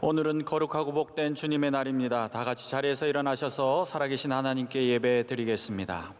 오늘은 거룩하고 복된 주님의 날입니다. 다 같이 자리에서 일어나셔서 살아계신 하나님께 예배 드리겠습니다.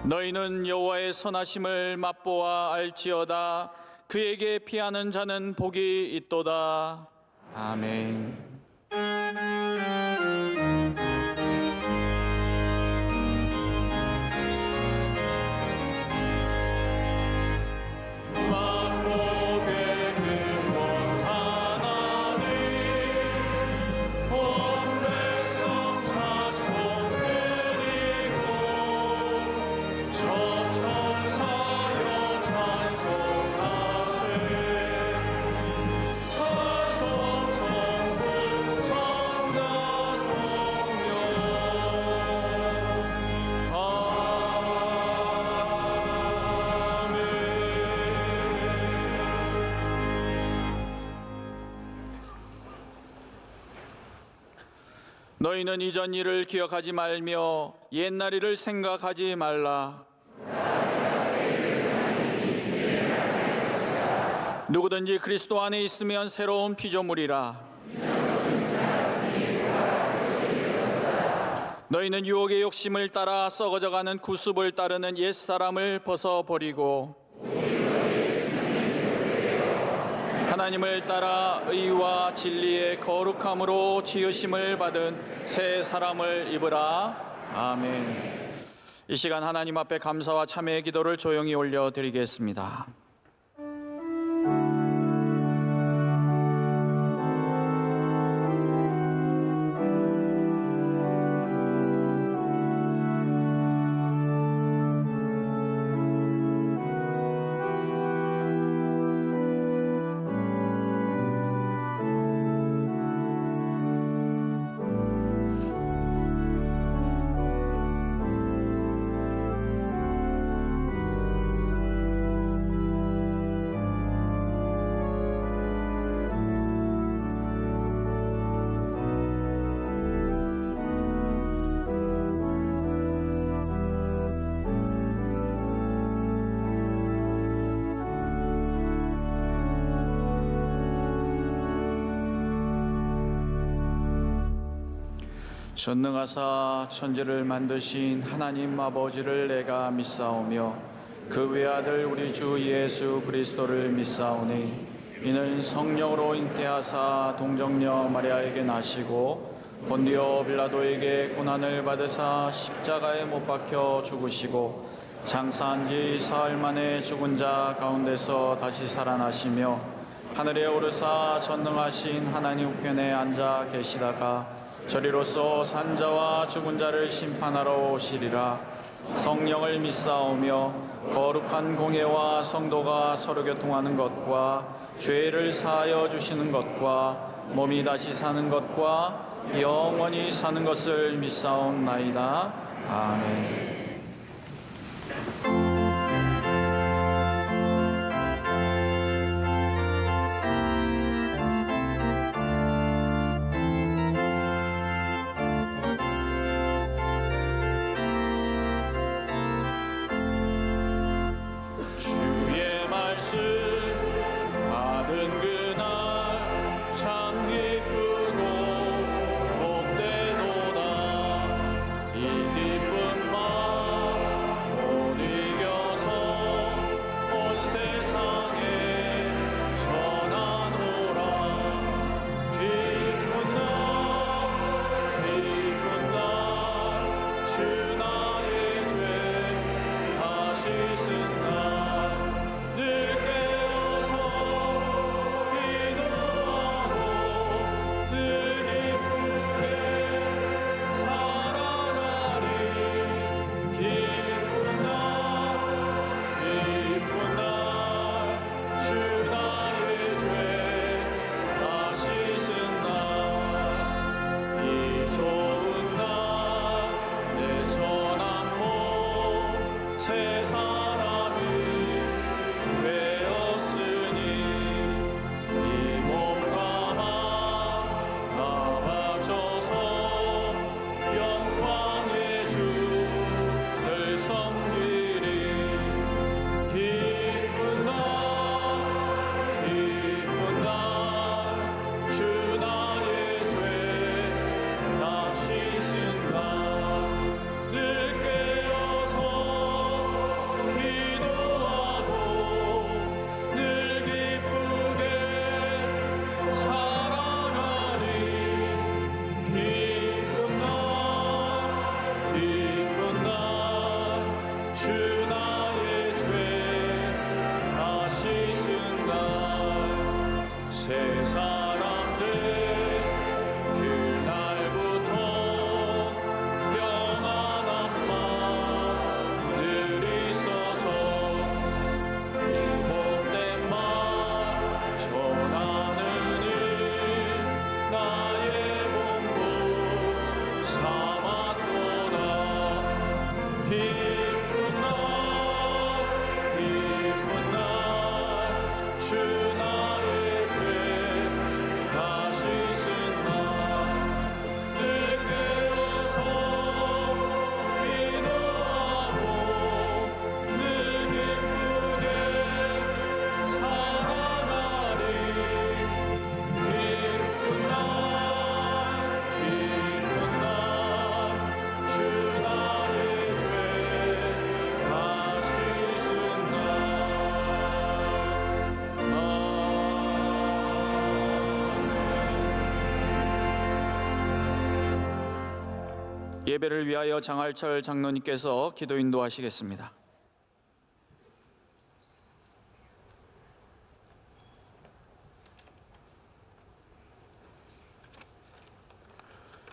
너희는 여호와의 선하심을 맛보아 알지어다. 그에게 피하는 자는 복이 있도다. 아멘. 너희는 이전 일을 기억하지 말며 옛날 일을 생각하지 말라. 누구든지 그리스도 안에 있으면 새로운 피조물이라. 너희는 유혹의 욕심을 따라 썩어져가는 구습을 따르는 옛사람을 벗어버리고 하나님을 따라 의와 진리의 거룩함으로 지으심을 받은 새 사람을 입으라. 아멘. 이 시간 하나님 앞에 감사와 참회의 기도를 조용히 올려드리겠습니다. 전능하사 천지를 만드신 하나님 아버지를 내가 믿사오며 그 외아들 우리 주 예수 그리스도를 믿사오니 이는 성령으로 잉태하사 동정녀 마리아에게 나시고 본디오 빌라도에게 고난을 받으사 십자가에 못 박혀 죽으시고 장사한 지 사흘 만에 죽은 자 가운데서 다시 살아나시며 하늘에 오르사 전능하신 하나님 우편에 앉아 계시다가 저리로서 산자와 죽은 자를 심판하러 오시리라. 성령을 믿사오며 거룩한 공예와 성도가 서로 교통하는 것과 죄를 사하여 주시는 것과 몸이 다시 사는 것과 영원히 사는 것을 믿사옵나이다. 아멘. 주의 말씀 받은 그날 참 기쁘고 복되도다. 이 기쁜 마음 못 이겨서 온 세상에 전하노라. 기쁜 날 주 나의 죄 다 씻은 날 예배를 위하여 장할철 장로님께서 기도 인도하시겠습니다.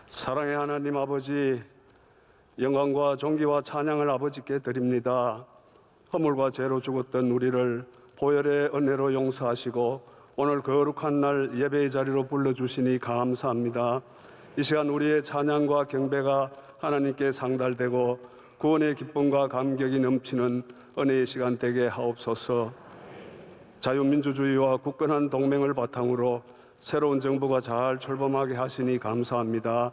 사랑의 하나님 아버지, 영광과 존귀와 찬양을 아버지께 드립니다. 허물과 죄로 죽었던 우리를 보혈의 은혜로 용서하시고 오늘 거룩한 날 예배의 자리로 불러주시니 감사합니다. 이 시간 우리의 찬양과 경배가 하나님께 상달되고 구원의 기쁨과 감격이 넘치는 은혜의 시간 되게 하옵소서. 자유민주주의와 굳건한 동맹을 바탕으로 새로운 정부가 잘 출범하게 하시니 감사합니다.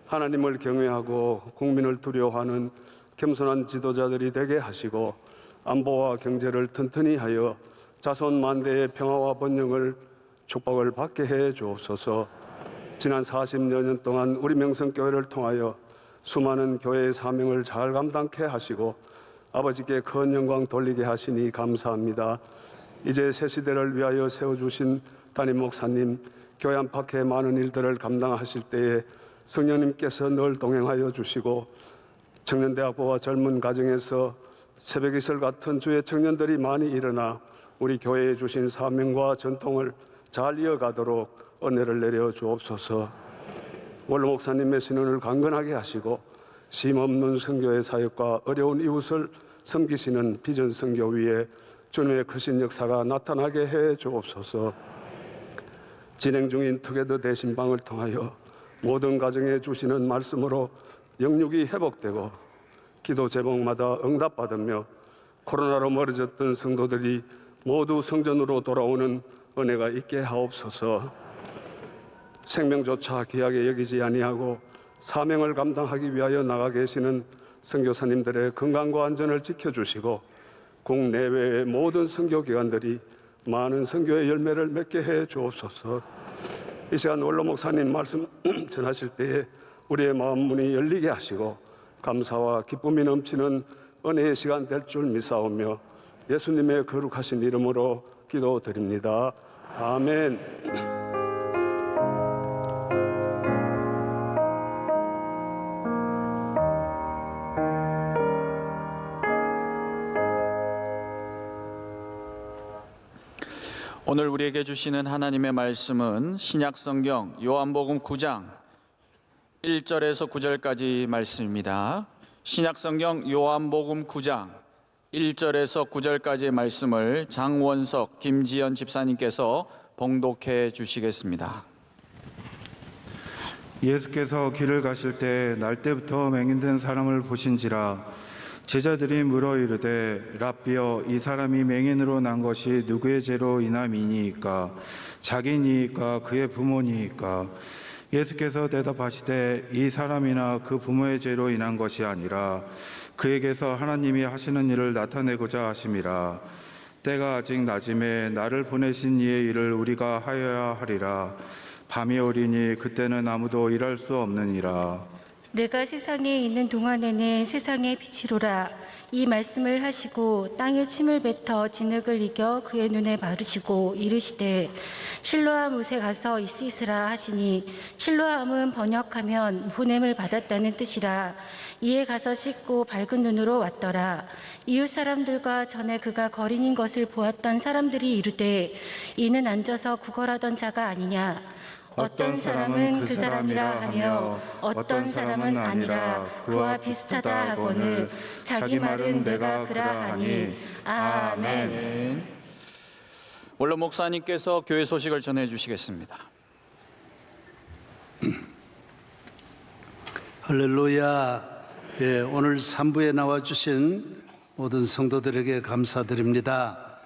하나님을 경외하고 국민을 두려워하는 겸손한 지도자들이 되게 하시고 안보와 경제를 튼튼히 하여 자손 만대의 평화와 번영을 축복을 받게 해 주옵소서. 지난 40여 년 동안 우리 명성교회를 통하여 수많은 교회의 사명을 잘 감당케 하시고 아버지께 큰 영광 돌리게 하시니 감사합니다. 이제 새 시대를 위하여 세워주신 담임 목사님, 교회 안팎의 많은 일들을 감당하실 때에 성령님께서 늘 동행하여 주시고 청년대학부와 젊은 가정에서 새벽이슬 같은 주의 청년들이 많이 일어나 우리 교회에 주신 사명과 전통을 잘 이어가도록 은혜를 내려 주옵소서. 원로 목사님의 신원을 강건하게 하시고 쉼없는 선교의 사역과 어려운 이웃을 섬기시는 비전 선교 위에 주님의 크신 역사가 나타나게 해 주옵소서. 진행 중인 투게더 대신방을 통하여 모든 가정에 주시는 말씀으로 영육이 회복되고 기도 제목마다 응답받으며 코로나로 멀어졌던 성도들이 모두 성전으로 돌아오는 은혜가 있게 하옵소서. 생명조차 귀하게 여기지 아니하고 사명을 감당하기 위하여 나가 계시는 선교사님들의 건강과 안전을 지켜주시고 국내외의 모든 선교기관들이 많은 선교의 열매를 맺게 해 주옵소서. 이 시간 원로 목사님 말씀 전하실 때에 우리의 마음 문이 열리게 하시고 감사와 기쁨이 넘치는 은혜의 시간 될 줄 믿사오며 예수님의 거룩하신 이름으로 기도드립니다. 아멘. 오늘 우리에게 주시는 하나님의 말씀은 신약성경 요한복음 9장 1절에서 9절까지 말씀입니다. 신약성경 요한복음 9장 1절에서 9절까지의 말씀을 장원석, 김지연 집사님께서 봉독해 주시겠습니다. 예수께서 길을 가실 때 날 때부터 맹인된 사람을 보신지라 제자들이 물어 이르되 랍비여 이 사람이 맹인으로 난 것이 누구의 죄로 인함이니이까 자기니이까 그의 부모니이까 예수께서 대답하시되 이 사람이나 그 부모의 죄로 인한 것이 아니라 그에게서 하나님이 하시는 일을 나타내고자 하심이라. 때가 아직 낮음에 나를 보내신 이의 일을 우리가 하여야 하리라. 밤이 오리니 그때는 아무도 일할 수 없느니라. 내가 세상에 있는 동안에는 세상의 빛이로라. 이 말씀을 하시고 땅에 침을 뱉어 진흙을 이겨 그의 눈에 바르시고 이르시되 실로암 못에 가서 있으라 하시니 실로암은 번역하면 보냄을 받았다는 뜻이라. 이에 가서 씻고 밝은 눈으로 왔더라. 이웃 사람들과 전에 그가 거린인 것을 보았던 사람들이 이르되 이는 앉아서 구걸하던 자가 아니냐. 어떤 사람은 그 사람이라 하며 어떤 사람은 아니라 그와 비슷하다 하거늘 자기 말은 내가 그라하니. 아멘. 원로 목사님께서 교회 소식을 전해 주시겠습니다. 할렐루야. 예, 오늘 3부에 나와주신 모든 성도들에게 감사드립니다.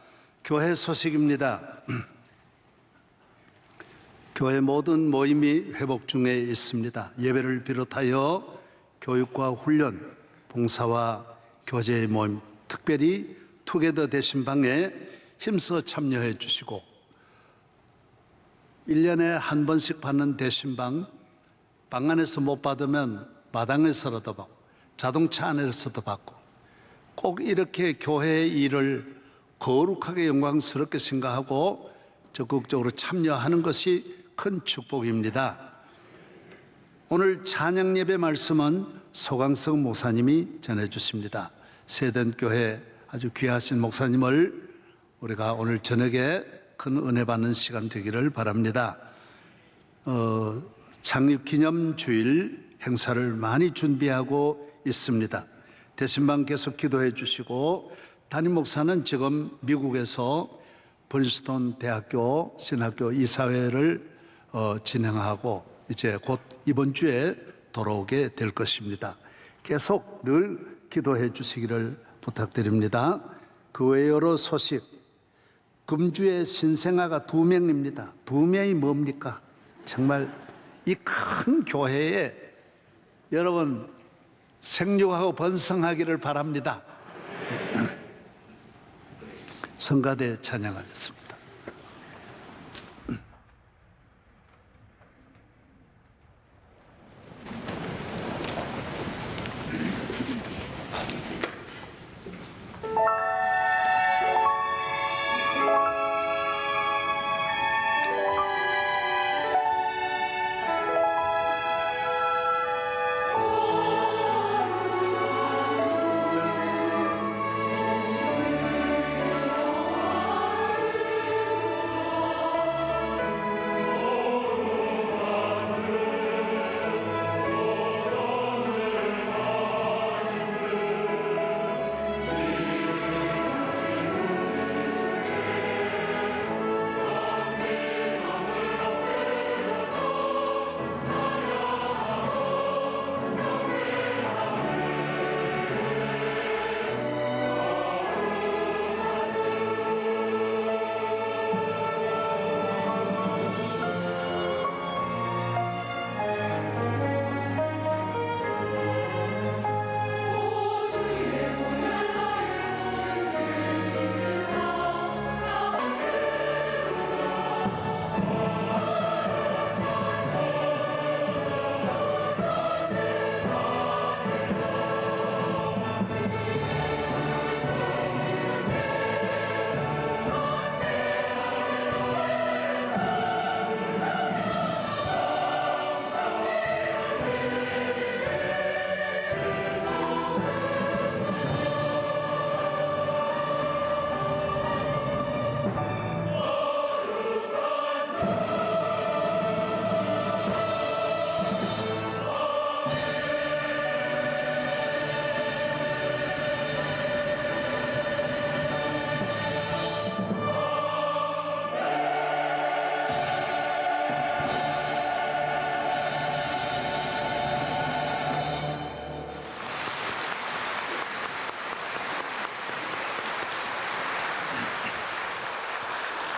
교회 소식입니다. 교회 모든 모임이 회복 중에 있습니다. 예배를 비롯하여 교육과 훈련, 봉사와 교제의 모임, 특별히 투게더 대신방에 힘써 참여해 주시고 1년에 한 번씩 받는 대신방, 방 안에서 못 받으면 마당에서라도 받고 자동차 안에서도 받고 꼭 이렇게 교회의 일을 거룩하게 영광스럽게 생각하고 적극적으로 참여하는 것이 큰 축복입니다. 오늘 찬양 예배 말씀은 소강석 목사님이 전해주십니다. 세den교회 아주 귀하신 목사님을 우리가 오늘 저녁에 큰 은혜 받는 시간 되기를 바랍니다. 창립기념주일 행사를 많이 준비하고 있습니다. 대신방 계속 기도해 주시고 담임 목사는 지금 미국에서 프린스턴 대학교 신학교 이사회를 진행하고 이제 곧 이번 주에 돌아오게 될 것입니다. 계속 늘 기도해 주시기를 부탁드립니다. 그 외 여러 소식, 금주에 신생아가 2명입니다. 2명이 뭡니까? 정말 이 큰 교회에 여러분 생육하고 번성하기를 바랍니다. 성가대 찬양하겠습니다.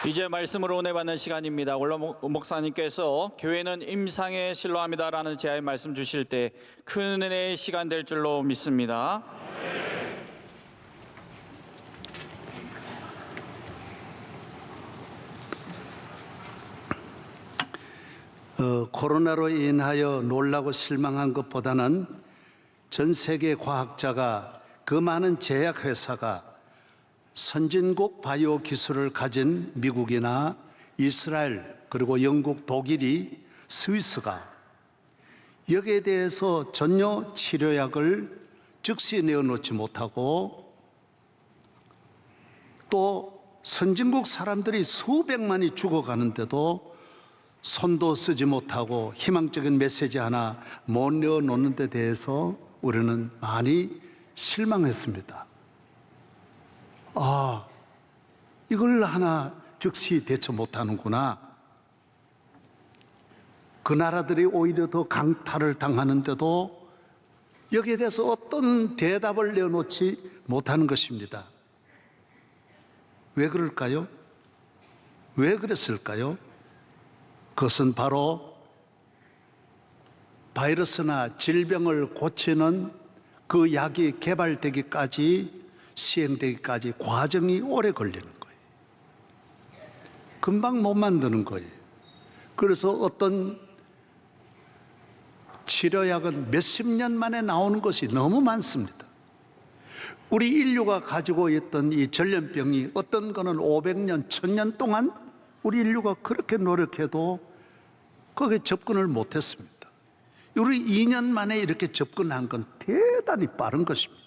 이제 말씀으로 은혜 받는 시간입니다. 원로 목사님께서 교회는 임상에 신뢰합니다라는 제하의 말씀 주실 때 큰 은혜의 시간 될 줄로 믿습니다. 코로나로 인하여 놀라고 실망한 것보다는 전 세계 과학자가 그 많은 제약회사가 선진국 바이오 기술을 가진 미국이나 이스라엘 그리고 영국, 독일이 스위스가 여기에 대해서 전혀 치료약을 즉시 내어놓지 못하고 또 선진국 사람들이 수백만이 죽어가는데도 손도 쓰지 못하고 희망적인 메시지 하나 못 내어놓는 데 대해서 우리는 많이 실망했습니다. 아, 이걸 하나 즉시 대처 못하는구나. 그 나라들이 오히려 더 강탈을 당하는데도 여기에 대해서 어떤 대답을 내어놓지 못하는 것입니다. 왜 그럴까요? 왜 그랬을까요? 그것은 바로 바이러스나 질병을 고치는 그 약이 개발되기까지 시행되기까지 과정이 오래 걸리는 거예요. 금방 못 만드는 거예요. 그래서 어떤 치료약은 몇십 년 만에 나오는 것이 너무 많습니다. 우리 인류가 가지고 있던 이 전염병이 어떤 거는 500년, 1000년 동안 우리 인류가 그렇게 노력해도 거기에 접근을 못했습니다. 우리 2년 만에 이렇게 접근한 건 대단히 빠른 것입니다.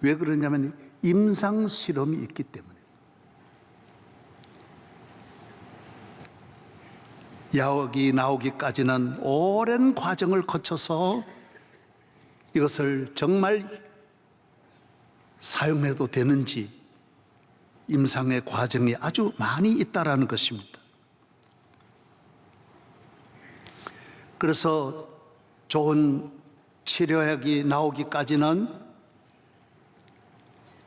왜 그러냐면 임상 실험이 있기 때문에. 약이 나오기까지는 오랜 과정을 거쳐서 이것을 정말 사용해도 되는지 임상의 과정이 아주 많이 있다라는 것입니다. 그래서 좋은 치료약이 나오기까지는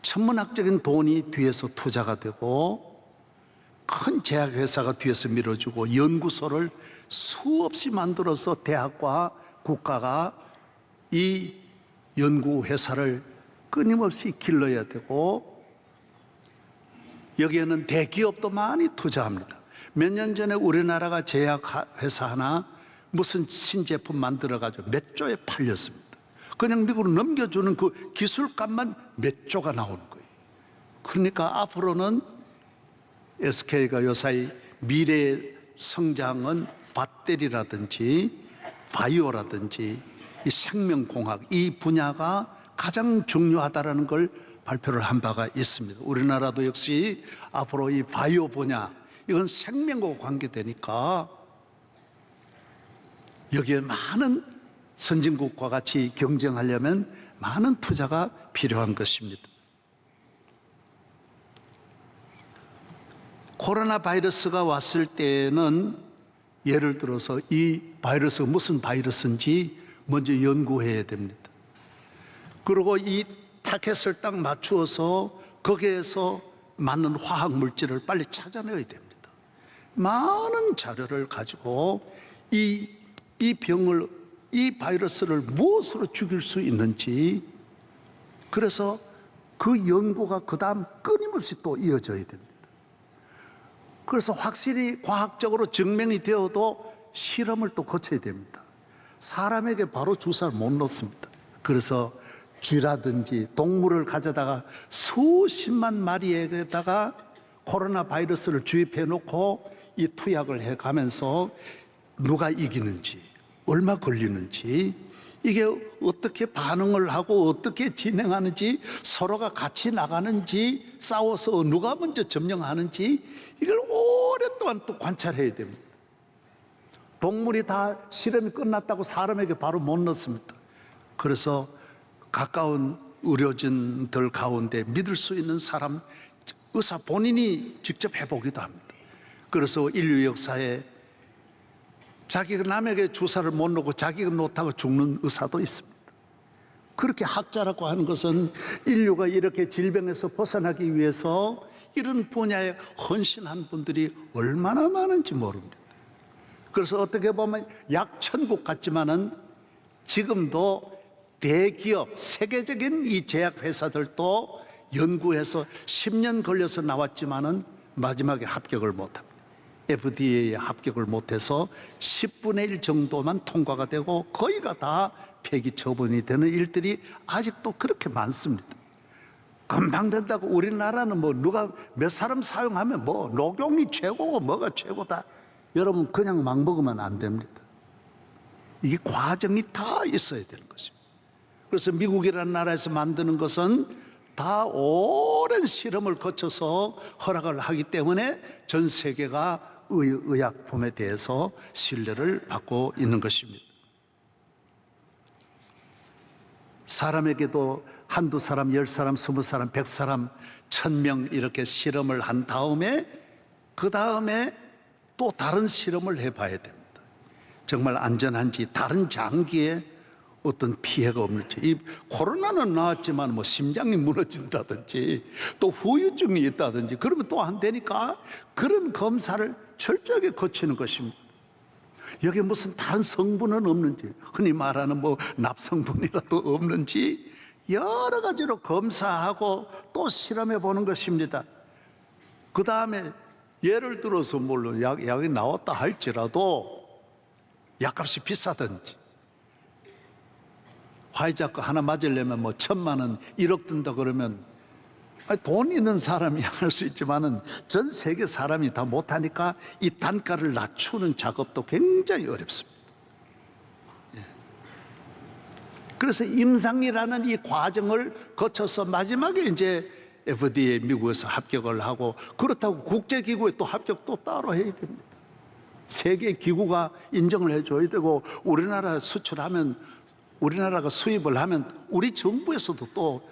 천문학적인 돈이 뒤에서 투자가 되고 큰 제약회사가 뒤에서 밀어주고 연구소를 수없이 만들어서 대학과 국가가 이 연구회사를 끊임없이 길러야 되고 여기에는 대기업도 많이 투자합니다. 몇 년 전에 우리나라가 제약회사 하나 무슨 신제품 만들어가지고 몇 조에 팔렸습니다. 그냥 미국으로 넘겨주는 그 기술값만 몇 조가 나오는 거예요. 그러니까 앞으로는 SK가 요사이 미래의 성장은 배터리라든지 바이오라든지 이 생명공학 이 분야가 가장 중요하다라는 걸 발표를 한 바가 있습니다. 우리나라도 역시 앞으로 이 바이오 분야 이건 생명과 관계되니까 여기에 많은 선진국과 같이 경쟁하려면 많은 투자가 필요한 것입니다. 코로나 바이러스가 왔을 때는 예를 들어서 이 바이러스가 무슨 바이러스인지 먼저 연구해야 됩니다. 그리고 이 타켓을 딱 맞추어서 거기에서 맞는 화학 물질을 빨리 찾아내야 됩니다. 많은 자료를 가지고 이 병을 이 바이러스를 무엇으로 죽일 수 있는지 그래서 그 연구가 그 다음 끊임없이 또 이어져야 됩니다. 그래서 확실히 과학적으로 증명이 되어도 실험을 또 거쳐야 됩니다. 사람에게 바로 주사를 못 놓습니다. 그래서 쥐라든지 동물을 가져다가 수십만 마리에다가 코로나 바이러스를 주입해 놓고 이 투약을 해 가면서 누가 이기는지 얼마 걸리는지 이게 어떻게 반응을 하고 어떻게 진행하는지 서로가 같이 나가는지 싸워서 누가 먼저 점령하는지 이걸 오랫동안 또 관찰해야 됩니다. 동물이 다 실험이 끝났다고 사람에게 바로 못 넣습니다. 그래서 가까운 의료진들 가운데 믿을 수 있는 사람 의사 본인이 직접 해보기도 합니다. 그래서 인류 역사에 자기가 남에게 주사를 못 놓고 자기가 놓다가 죽는 의사도 있습니다. 그렇게 학자라고 하는 것은 인류가 이렇게 질병에서 벗어나기 위해서 이런 분야에 헌신한 분들이 얼마나 많은지 모릅니다. 그래서 어떻게 보면 약천국 같지만은 지금도 대기업, 세계적인 이 제약회사들도 연구해서 10년 걸려서 나왔지만은 마지막에 합격을 못합니다. FDA에 합격을 못해서 10분의 1 정도만 통과가 되고 거의가 다 폐기 처분이 되는 일들이 아직도 그렇게 많습니다. 금방 된다고 우리나라는 뭐 누가 몇 사람 사용하면 뭐 녹용이 최고고 뭐가 최고다. 여러분 그냥 막 먹으면 안 됩니다. 이게 과정이 다 있어야 되는 것입니다. 그래서 미국이라는 나라에서 만드는 것은 다 오랜 실험을 거쳐서 허락을 하기 때문에 전 세계가 의약품에 대해서 신뢰를 받고 있는 것입니다. 사람에게도 한두 사람, 10사람, 20사람, 100사람, 1000명 이렇게 실험을 한 다음에 그 다음에 또 다른 실험을 해봐야 됩니다. 정말 안전한지, 다른 장기에 어떤 피해가 없는지. 이 코로나는 나왔지만 뭐 심장이 무너진다든지 또 후유증이 있다든지 그러면 또 안 되니까 그런 검사를 철저하게 거치는 것입니다. 여기에 무슨 다른 성분은 없는지, 흔히 말하는 뭐 납성분이라도 없는지 여러 가지로 검사하고 또 실험해 보는 것입니다. 그 다음에 예를 들어서 물론 약이 나왔다 할지라도 약값이 비싸든지, 화이자 거 하나 맞으려면 뭐 1000만 원, 1억 든다 그러면 돈 있는 사람이 할 수 있지만은 전 세계 사람이 다 못하니까 이 단가를 낮추는 작업도 굉장히 어렵습니다. 그래서 임상이라는 이 과정을 거쳐서 마지막에 이제 FDA 미국에서 합격을 하고, 그렇다고 국제기구에 또 합격도 따로 해야 됩니다. 세계 기구가 인정을 해줘야 되고, 우리나라 수출하면, 우리나라가 수입을 하면 우리 정부에서도 또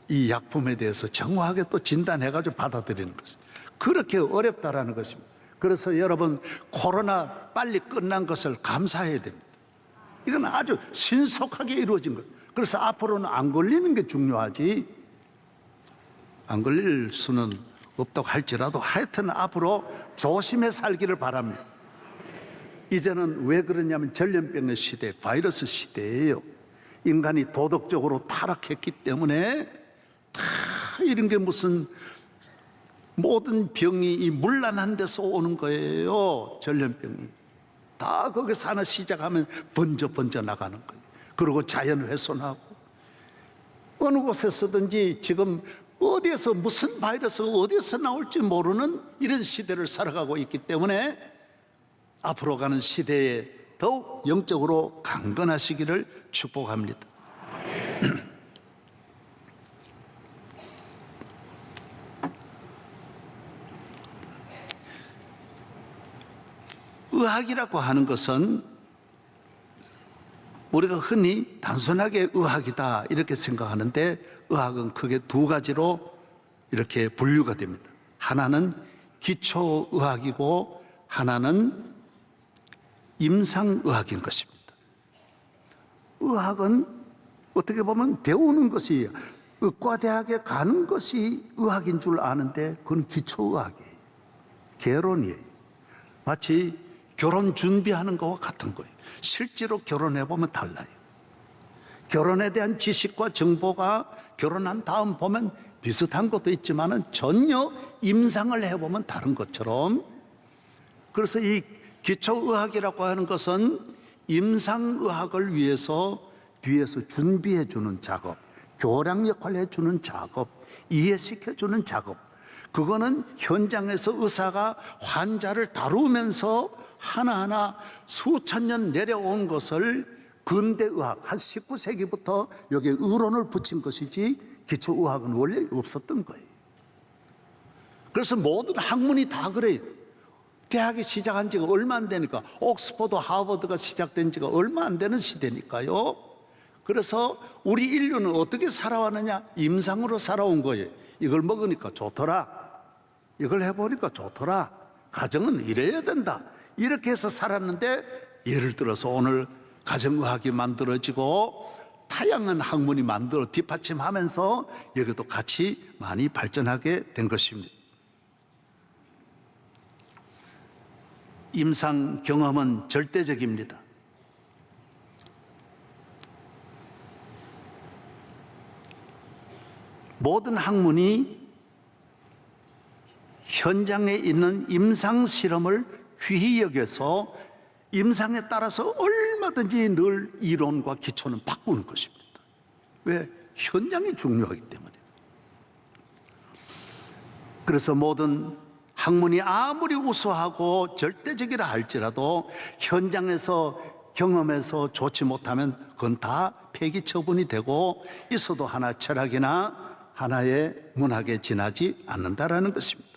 이 약품에 대해서 정확하게 또 진단해가지고 받아들이는 것입니다. 그렇게 어렵다라는 것입니다. 그래서 여러분, 코로나 빨리 끝난 것을 감사해야 됩니다. 이건 아주 신속하게 이루어진 것. 그래서 앞으로는 안 걸리는 게 중요하지, 안 걸릴 수는 없다고 할지라도 하여튼 앞으로 조심해 살기를 바랍니다. 이제는 왜 그러냐면 전염병의 시대, 바이러스 시대예요. 인간이 도덕적으로 타락했기 때문에 다 이런 게 무슨 모든 병이 이 문란한 데서 오는 거예요. 전염병이 다 거기서 하나 시작하면 번져 나가는 거예요. 그리고 자연 훼손하고, 어느 곳에서든지 지금 어디에서 무슨 바이러스가 어디에서 나올지 모르는 이런 시대를 살아가고 있기 때문에 앞으로 가는 시대에 더욱 영적으로 강건하시기를 축복합니다. 의학이라고 하는 것은 우리가 흔히 단순하게 의학이다 이렇게 생각하는데, 의학은 크게 두 가지로 이렇게 분류가 됩니다. 하나는 기초의학이고 하나는 임상의학인 것입니다. 의학은 어떻게 보면 배우는 것이, 의과대학에 가는 것이 의학인 줄 아는데 그건 기초의학이에요. 개론이에요. 마치 결혼 준비하는 것과 같은 거예요. 실제로 결혼해보면 달라요. 결혼에 대한 지식과 정보가 결혼한 다음 보면 비슷한 것도 있지만은 전혀 임상을 해보면 다른 것처럼, 그래서 이 기초의학이라고 하는 것은 임상의학을 위해서 뒤에서 준비해주는 작업, 교량 역할을 해주는 작업, 이해시켜주는 작업, 그거는 현장에서 의사가 환자를 다루면서 하나하나 수천 년 내려온 것을 근대의학, 한 19세기부터 여기에 의론을 붙인 것이지 기초의학은 원래 없었던 거예요. 그래서 모든 학문이 다 그래요. 대학이 시작한 지가 얼마 안 되니까, 옥스퍼드, 하버드가 시작된 지가 얼마 안 되는 시대니까요. 그래서 우리 인류는 어떻게 살아왔느냐? 임상으로 살아온 거예요. 이걸 먹으니까 좋더라, 이걸 해보니까 좋더라, 가정은 이래야 된다, 이렇게 해서 살았는데, 예를 들어서 오늘 가정의학이 만들어지고 다양한 학문이 만들어 뒷받침하면서 여기도 같이 많이 발전하게 된 것입니다. 임상 경험은 절대적입니다. 모든 학문이 현장에 있는 임상 실험을 귀히 여겨서 임상에 따라서 얼마든지 늘 이론과 기초는 바꾸는 것입니다. 왜? 현장이 중요하기 때문에. 그래서 모든 학문이 아무리 우수하고 절대적이라 할지라도 현장에서 경험해서 좋지 못하면 그건 다 폐기 처분이 되고 있어도 하나 철학이나 하나의 문학에 지나지 않는다라는 것입니다.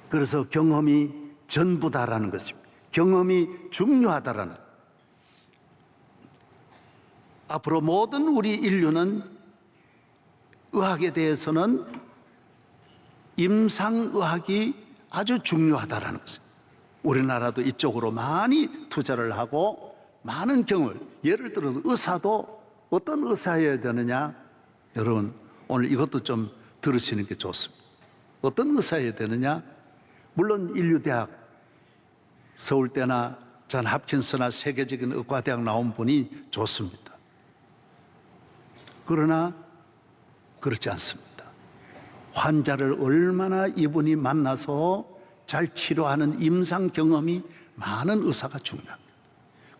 그래서 경험이 전부다라는 것입니다. 경험이 중요하다라는. 앞으로 모든 우리 인류는 의학에 대해서는 임상의학이 아주 중요하다라는 것입니다. 우리나라도 이쪽으로 많이 투자를 하고 많은 경험을, 예를 들어서 의사도 어떤 의사여야 되느냐, 여러분 오늘 이것도 좀 들으시는 게 좋습니다. 어떤 의사여야 되느냐, 물론 인류대학 서울대나 존 홉킨스나 세계적인 의과대학 나온 분이 좋습니다. 그러나 그렇지 않습니다. 환자를 얼마나 이분이 만나서 잘 치료하는 임상 경험이 많은 의사가 중요합니다.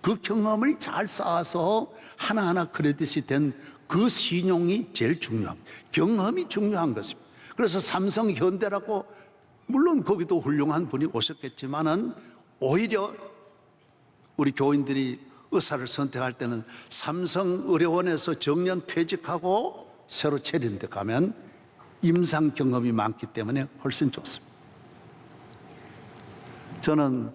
그 경험을 잘 쌓아서 하나하나 크레딧이 된 그 신용이 제일 중요합니다. 경험이 중요한 것입니다. 그래서 삼성, 현대라고 물론 거기도 훌륭한 분이 오셨겠지만은 오히려 우리 교인들이 의사를 선택할 때는 삼성의료원에서 정년 퇴직하고 새로 차리는 데 가면 임상 경험이 많기 때문에 훨씬 좋습니다. 저는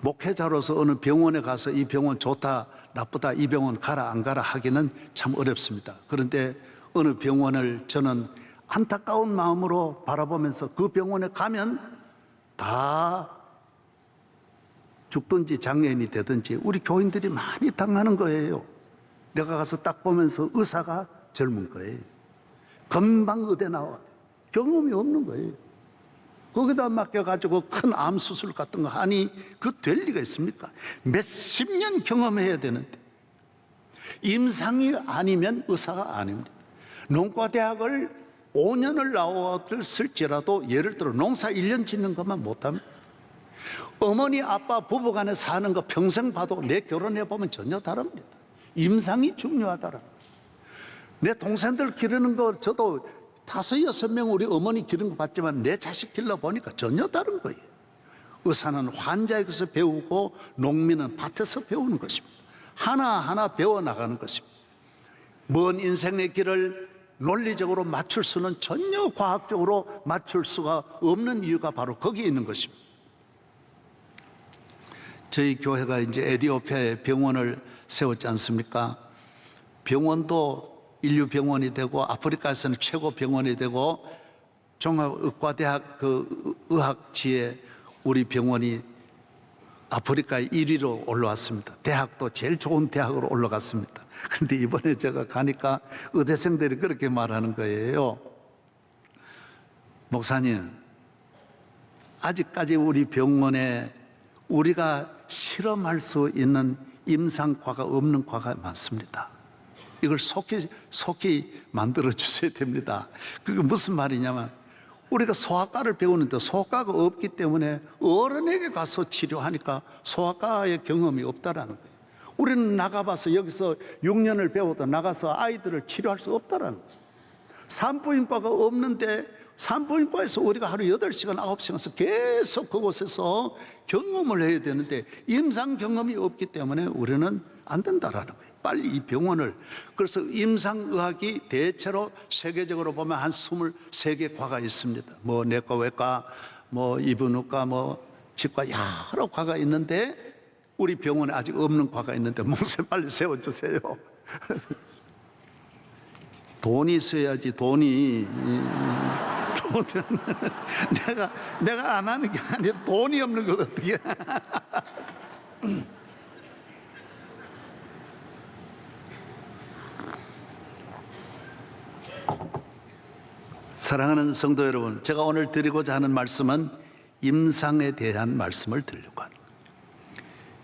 목회자로서 어느 병원에 가서 이 병원 좋다, 나쁘다, 이 병원 가라, 안 가라 하기는 참 어렵습니다. 그런데 어느 병원을 저는 안타까운 마음으로 바라보면서 그 병원에 가면 다 죽든지 장애인이 되든지 우리 교인들이 많이 당하는 거예요. 내가 가서 딱 보면서 의사가 젊은 거예요. 금방 의대 나와. 경험이 없는 거예요. 거기다 맡겨가지고 큰 암 수술 같은 거 하니 그 될 리가 있습니까? 몇십 년 경험해야 되는데 임상이 아니면 의사가 아닙니다. 농과대학을 5년을 나왔을지라도 예를 들어 농사 1년 짓는 것만 못하면 어머니 아빠 부부간에 사는 거 평생 봐도 내 결혼해보면 전혀 다릅니다. 임상이 중요하다라는 거예요. 내 동생들 기르는 거 저도 5, 6명 우리 어머니 기르는 거 봤지만 내 자식 길러보니까 전혀 다른 거예요. 의사는 환자에게서 배우고 농민은 밭에서 배우는 것입니다. 하나하나 배워나가는 것입니다. 먼 인생의 길을 논리적으로 맞출 수는 전혀 과학적으로 맞출 수가 없는 이유가 바로 거기에 있는 것입니다. 저희 교회가 이제 에티오피아에 병원을 세웠지 않습니까? 병원도 인류병원이 되고 아프리카에서는 최고 병원이 되고 종합의과대학 그 의학지에 우리 병원이 아프리카 1위로 올라왔습니다. 대학도 제일 좋은 대학으로 올라갔습니다. 그런데 이번에 제가 가니까 의대생들이 그렇게 말하는 거예요. 목사님, 아직까지 우리 병원에 우리가 실험할 수 있는 임상과가 없는 과가 많습니다. 이걸 속히 만들어 주셔야 됩니다. 그게 무슨 말이냐면 우리가 소아과를 배우는데 소아과가 없기 때문에 어른에게 가서 치료하니까 소아과의 경험이 없다라는 거예요. 우리는 나가봐서 여기서 6년을 배워도 나가서 아이들을 치료할 수 없다라는 거예요. 산부인과가 없는데 산부인과에서 우리가 하루 8시간, 9시간씩 계속 그곳에서 경험을 해야 되는데 임상 경험이 없기 때문에 우리는 안 된다라는 거예요. 빨리 이 병원을. 그래서 임상의학이 대체로 세계적으로 보면 한 23개 과가 있습니다. 뭐 내과, 외과, 뭐 이비인후과, 뭐 치과 여러 과가 있는데 우리 병원에 아직 없는 과가 있는데 목사님 빨리 세워주세요. 돈이 있어야지, 돈이. 못하는 내가 안 하는 게 아니라 돈이 없는 걸 어떻게 사랑하는 성도 여러분, 제가 오늘 드리고자 하는 말씀은 임상에 대한 말씀을 드리려고 합니다.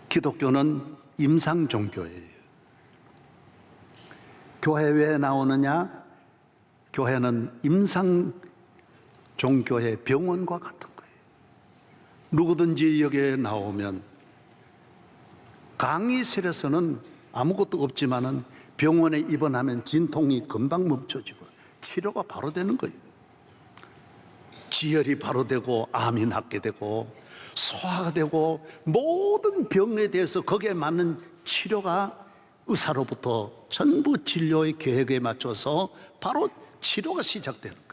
기독교는 임상 종교예요. 교회 왜 나오느냐? 교회는 임상 종교의 병원과 같은 거예요. 누구든지 여기에 나오면 강의실에서는 아무것도 없지만은 병원에 입원하면 진통이 금방 멈춰지고 치료가 바로 되는 거예요. 지혈이 바로 되고 암이 낫게 되고 소화가 되고 모든 병에 대해서 거기에 맞는 치료가 의사로부터 전부 진료의 계획에 맞춰서 바로 치료가 시작되는 거예요.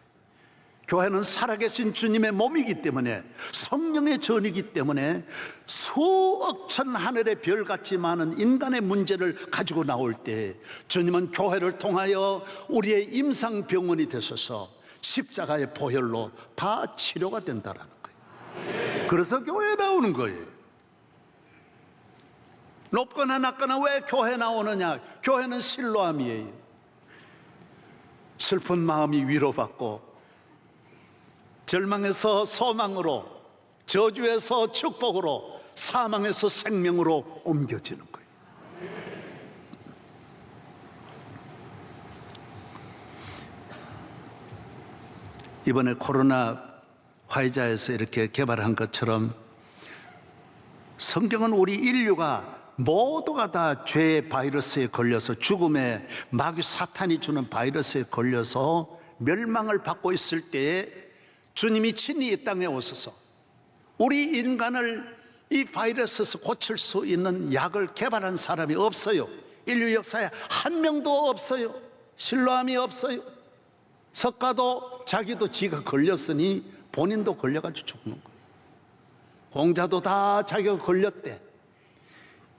교회는 살아계신 주님의 몸이기 때문에, 성령의 전이기 때문에 수억 천 하늘의 별같이 많은 인간의 문제를 가지고 나올 때 주님은 교회를 통하여 우리의 임상병원이 되셔서 십자가의 보혈로 다 치료가 된다라는 거예요. 그래서 교회에 나오는 거예요. 높거나 낮거나 왜 교회 나오느냐? 교회는 실로암이에요. 슬픈 마음이 위로받고 절망에서 소망으로, 저주에서 축복으로, 사망에서 생명으로 옮겨지는 거예요. 이번에 코로나 화이자에서 이렇게 개발한 것처럼 성경은 우리 인류가 모두가 다 죄의 바이러스에 걸려서, 죽음의 마귀 사탄이 주는 바이러스에 걸려서 멸망을 받고 있을 때에 주님이 친히 이 땅에 오셔서 우리 인간을 이 바이러스에서 고칠 수 있는 약을 개발한 사람이 없어요. 인류 역사에 한 명도 없어요. 실로암이 없어요. 석가도 자기도 지가 걸렸으니 본인도 걸려가지고 죽는 거예요. 공자도 다 자기가 걸렸대.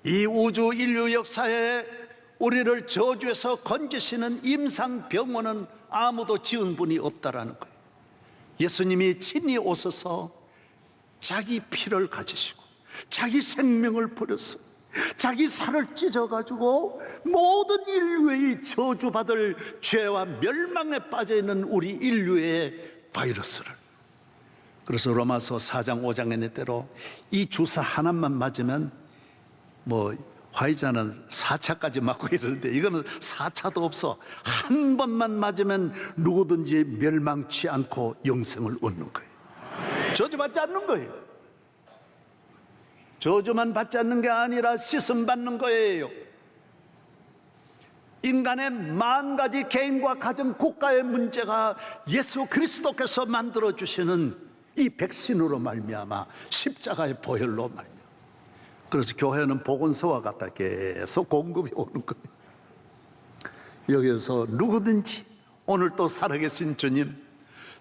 이 우주 인류 역사에 우리를 저주에서 건지시는 임상병원은 아무도 지은 분이 없다라는 거예요. 예수님이 친히 오셔서 자기 피를 가지시고 자기 생명을 버렸어요. 자기 살을 찢어가지고 모든 인류의 저주받을 죄와 멸망에 빠져있는 우리 인류의 바이러스를, 그래서 로마서 4장 5장에 냈대로 이 주사 하나만 맞으면 화이자는 4차까지 맞고 이러는데 이거는 4차도 없어. 한 번만 맞으면 누구든지 멸망치 않고 영생을 얻는 거예요. 저주받지 않는 거예요. 저주만 받지 않는 게 아니라 씻음 받는 거예요. 인간의 만 가지 개인과 가정, 국가의 문제가 예수 그리스도께서 만들어 주시는 이 백신으로 말미암아, 십자가의 보혈로 말미암아. 그래서 교회는 보건소와 같다 계속 공급이 오는 거예요. 여기에서 누구든지 오늘 또 살아계신 주님,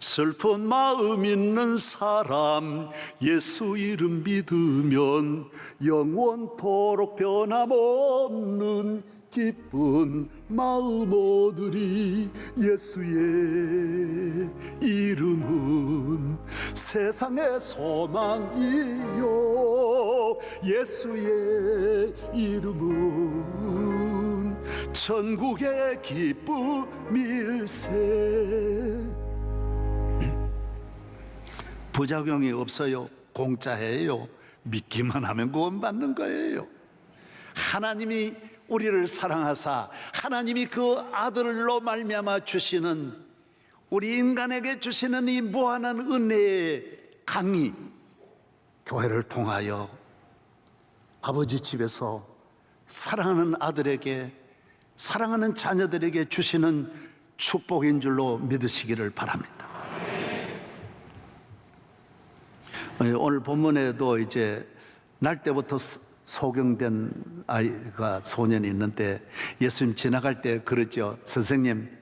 슬픈 마음 있는 사람 예수 이름 믿으면 영원토록 변함없는 기쁜 마음 얻으리. 예수의 이름은 세상의 소망이요, 예수의 이름은 천국의 기쁨일세. 부작용이 없어요. 공짜예요. 믿기만 하면 구원받는 거예요. 하나님이 우리를 사랑하사 하나님이 그 아들로 말미암아 주시는, 우리 인간에게 주시는 이 무한한 은혜의 강이 교회를 통하여 아버지 집에서 사랑하는 아들에게, 사랑하는 자녀들에게 주시는 축복인 줄로 믿으시기를 바랍니다. 오늘 본문에도 이제 날 때부터 소경된 아이가, 소년이 있는데 예수님 지나갈 때 그러죠. 선생님,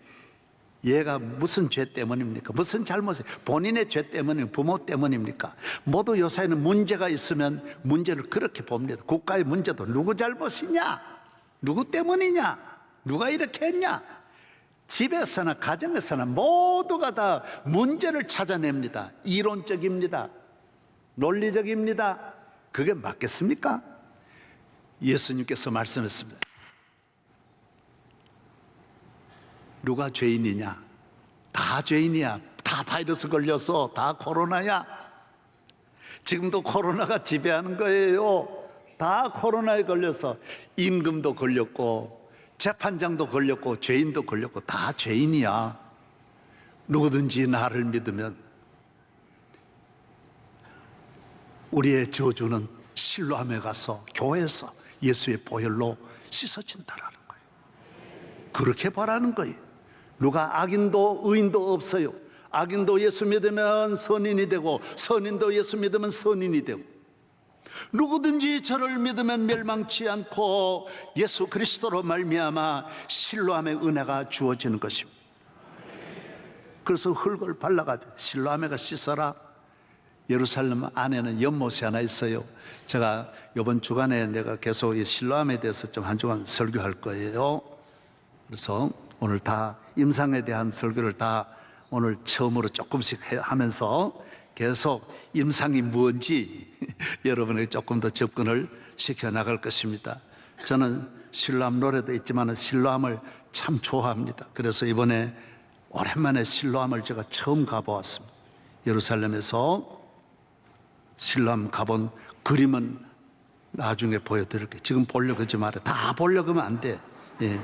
얘가 무슨 죄 때문입니까? 무슨 잘못이, 본인의 죄 때문입니까? 부모 때문입니까? 모두 요새는 문제가 있으면 문제를 그렇게 봅니다. 국가의 문제도 누구 잘못이냐? 누구 때문이냐? 누가 이렇게 했냐? 집에서나 가정에서나 모두가 다 문제를 찾아냅니다. 이론적입니다. 논리적입니다. 그게 맞겠습니까? 예수님께서 말씀했습니다. 누가 죄인이냐? 다 죄인이야. 다 바이러스 걸려서 다 코로나야. 지금도 코로나가 지배하는 거예요. 다 코로나에 걸려서 임금도 걸렸고 재판장도 걸렸고 죄인도 걸렸고 다 죄인이야. 누구든지 나를 믿으면 우리의 저주는 실로암에 가서 교회에서 예수의 보혈로 씻어진다라는 거예요. 그렇게 바라는 거예요. 누가 악인도 의인도 없어요. 악인도 예수 믿으면 선인이 되고 선인도 예수 믿으면 선인이 되고 누구든지 저를 믿으면 멸망치 않고 예수 그리스도로 말미암아 실로암의 은혜가 주어지는 것입니다. 그래서 흙을 발라가지고 실로암에가 씻어라. 예루살렘 안에는 연못이 하나 있어요. 제가 이번 주간에 내가 계속 이 실로암에 대해서 좀 한 주간 설교할 거예요. 그래서 오늘 다 임상에 대한 설교를 다 오늘 처음으로 조금씩 하면서 계속 임상이 뭔지 여러분에게 조금 더 접근을 시켜 나갈 것입니다. 저는 실로암 노래도 있지만 실로암을 참 좋아합니다. 그래서 이번에 오랜만에 실로암을 제가 처음 가보았습니다. 예루살렘에서 실로암 가본 그림은 나중에 보여드릴게요. 지금 보려고 하지 말아요. 다 보려고 하면 안 돼. 예.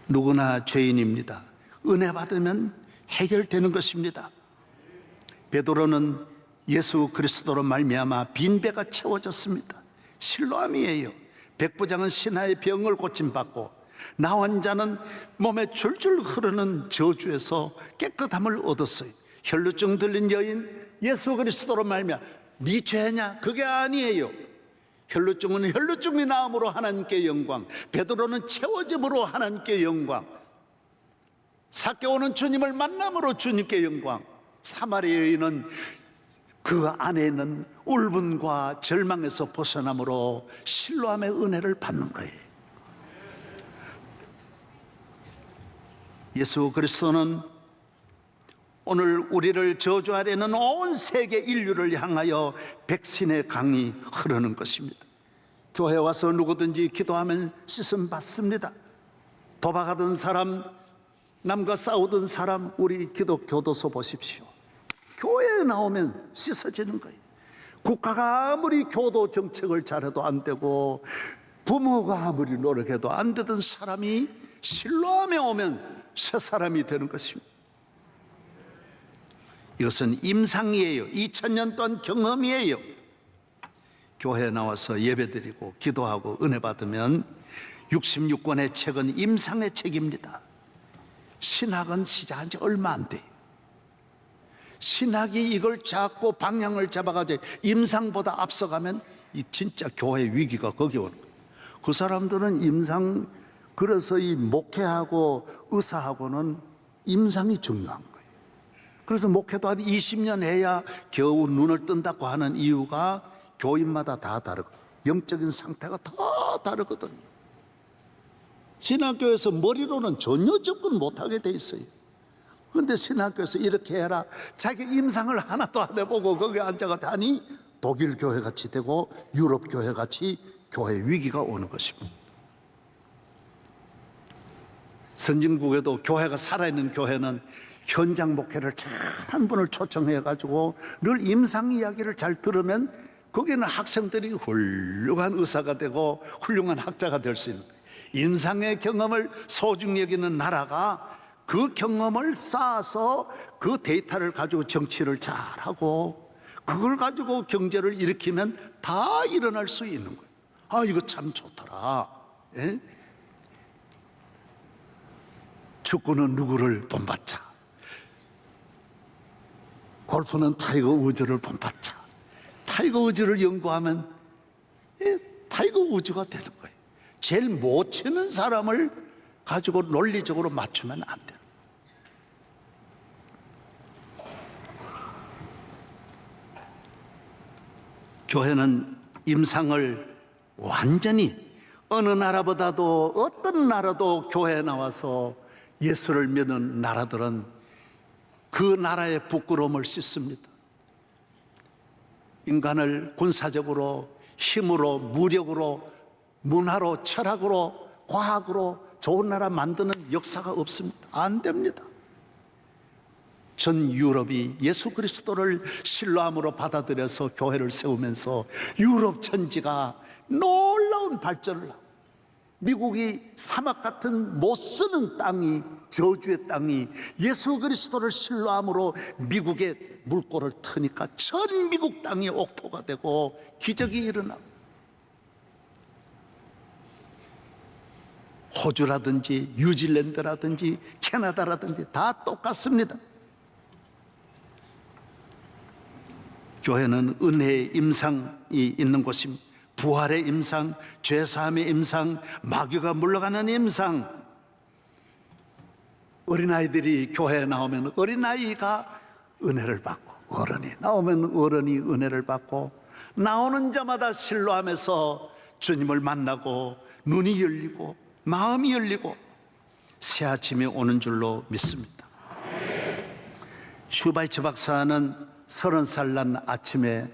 누구나 죄인입니다. 은혜 받으면 해결되는 것입니다. 베드로는 예수 그리스도로 말미암아 빈배가 채워졌습니다. 실로암이에요. 백부장은 신하의 병을 고침받고 나 환자는 몸에 줄줄 흐르는 저주에서 깨끗함을 얻었어요. 혈루증 들린 여인 예수 그리스도로 말미암아 네 죄냐? 그게 아니에요. 혈루증은 혈루증이 나음으로 하나님께 영광, 베드로는 채워짐으로 하나님께 영광, 삭개오는 주님을 만남으로 주님께 영광, 사마리아 여인은 그 안에 있는 울분과 절망에서 벗어남으로 실로암의 은혜를 받는 거예요. 예수 그리스도는 오늘 우리를 저주하려는 온 세계 인류를 향하여 백신의 강이 흐르는 것입니다. 교회 와서 누구든지 기도하면 씻음 받습니다. 도박하던 사람, 남과 싸우던 사람, 우리 기독 교도소 보십시오. 교회에 나오면 씻어지는 거예요. 국가가 아무리 교도 정책을 잘해도 안 되고 부모가 아무리 노력해도 안 되던 사람이 실로암에 오면 새 사람이 되는 것입니다. 이것은 임상이에요. 2000년 동안 경험이에요. 교회에 나와서 예배드리고 기도하고 은혜 받으면 66권의 책은 임상의 책입니다. 신학은 시작한 지 얼마 안 돼요. 신학이 이걸 잡고 방향을 잡아가지고 임상보다 앞서가면 이 진짜 교회 위기가 거기 오는 거예요. 그 사람들은 임상, 그래서 이 목회하고 의사하고는 임상이 중요한 거예요. 그래서 목회도 한 20년 해야 겨우 눈을 뜬다고 하는 이유가 교인마다 다 다르거든요. 영적인 상태가 다 다르거든요. 신학교에서 머리로는 전혀 접근 못하게 돼 있어요. 그런데 신학교에서 이렇게 해라, 자기 임상을 하나도 안 해보고 거기 앉아가지고 하니 독일 교회 같이 되고 유럽 교회 같이 교회 위기가 오는 것입니다. 선진국에도 교회가 살아있는 교회는 현장 목회를 잘 한 분을 초청해가지고 늘 임상 이야기를 잘 들으면 거기는 학생들이 훌륭한 의사가 되고 훌륭한 학자가 될 수 있는 거예요. 임상의 경험을 소중히 여기는 나라가 그 경험을 쌓아서 그 데이터를 가지고 정치를 잘하고 그걸 가지고 경제를 일으키면 다 일어날 수 있는 거예요. 아, 이거 참 좋더라. 예? 축구는 누구를 본받자, 골프는 타이거 우즈를 본받자. 타이거 우즈를 연구하면 타이거 우즈가 되는 거예요. 제일 못 치는 사람을 가지고 논리적으로 맞추면 안 돼요. 교회는 임상을 완전히 어느 나라보다도 어떤 나라도 교회에 나와서 예수를 믿는 나라들은 그 나라의 부끄러움을 씻습니다. 인간을 군사적으로, 힘으로, 무력으로, 문화로, 철학으로, 과학으로 좋은 나라 만드는 역사가 없습니다. 안 됩니다. 전 유럽이 예수 그리스도를 신뢰함으로 받아들여서 교회를 세우면서 유럽 천지가 놀라운 발전을 하고, 미국이 사막 같은 못 쓰는 땅이, 저주의 땅이 예수 그리스도를 신뢰함으로 미국의 물꼬를 트니까 전 미국 땅이 옥토가 되고 기적이 일어나고, 호주라든지 뉴질랜드라든지 캐나다라든지 다 똑같습니다. 교회는 은혜의 임상이 있는 곳입니다. 부활의 임상, 죄사함의 임상, 마귀가 물러가는 임상. 어린아이들이 교회에 나오면 어린아이가 은혜를 받고, 어른이 나오면 어른이 은혜를 받고, 나오는 자마다 신뢰하면서 주님을 만나고 눈이 열리고 마음이 열리고 새 아침이 오는 줄로 믿습니다. 슈바이처 박사는 30살 난 아침에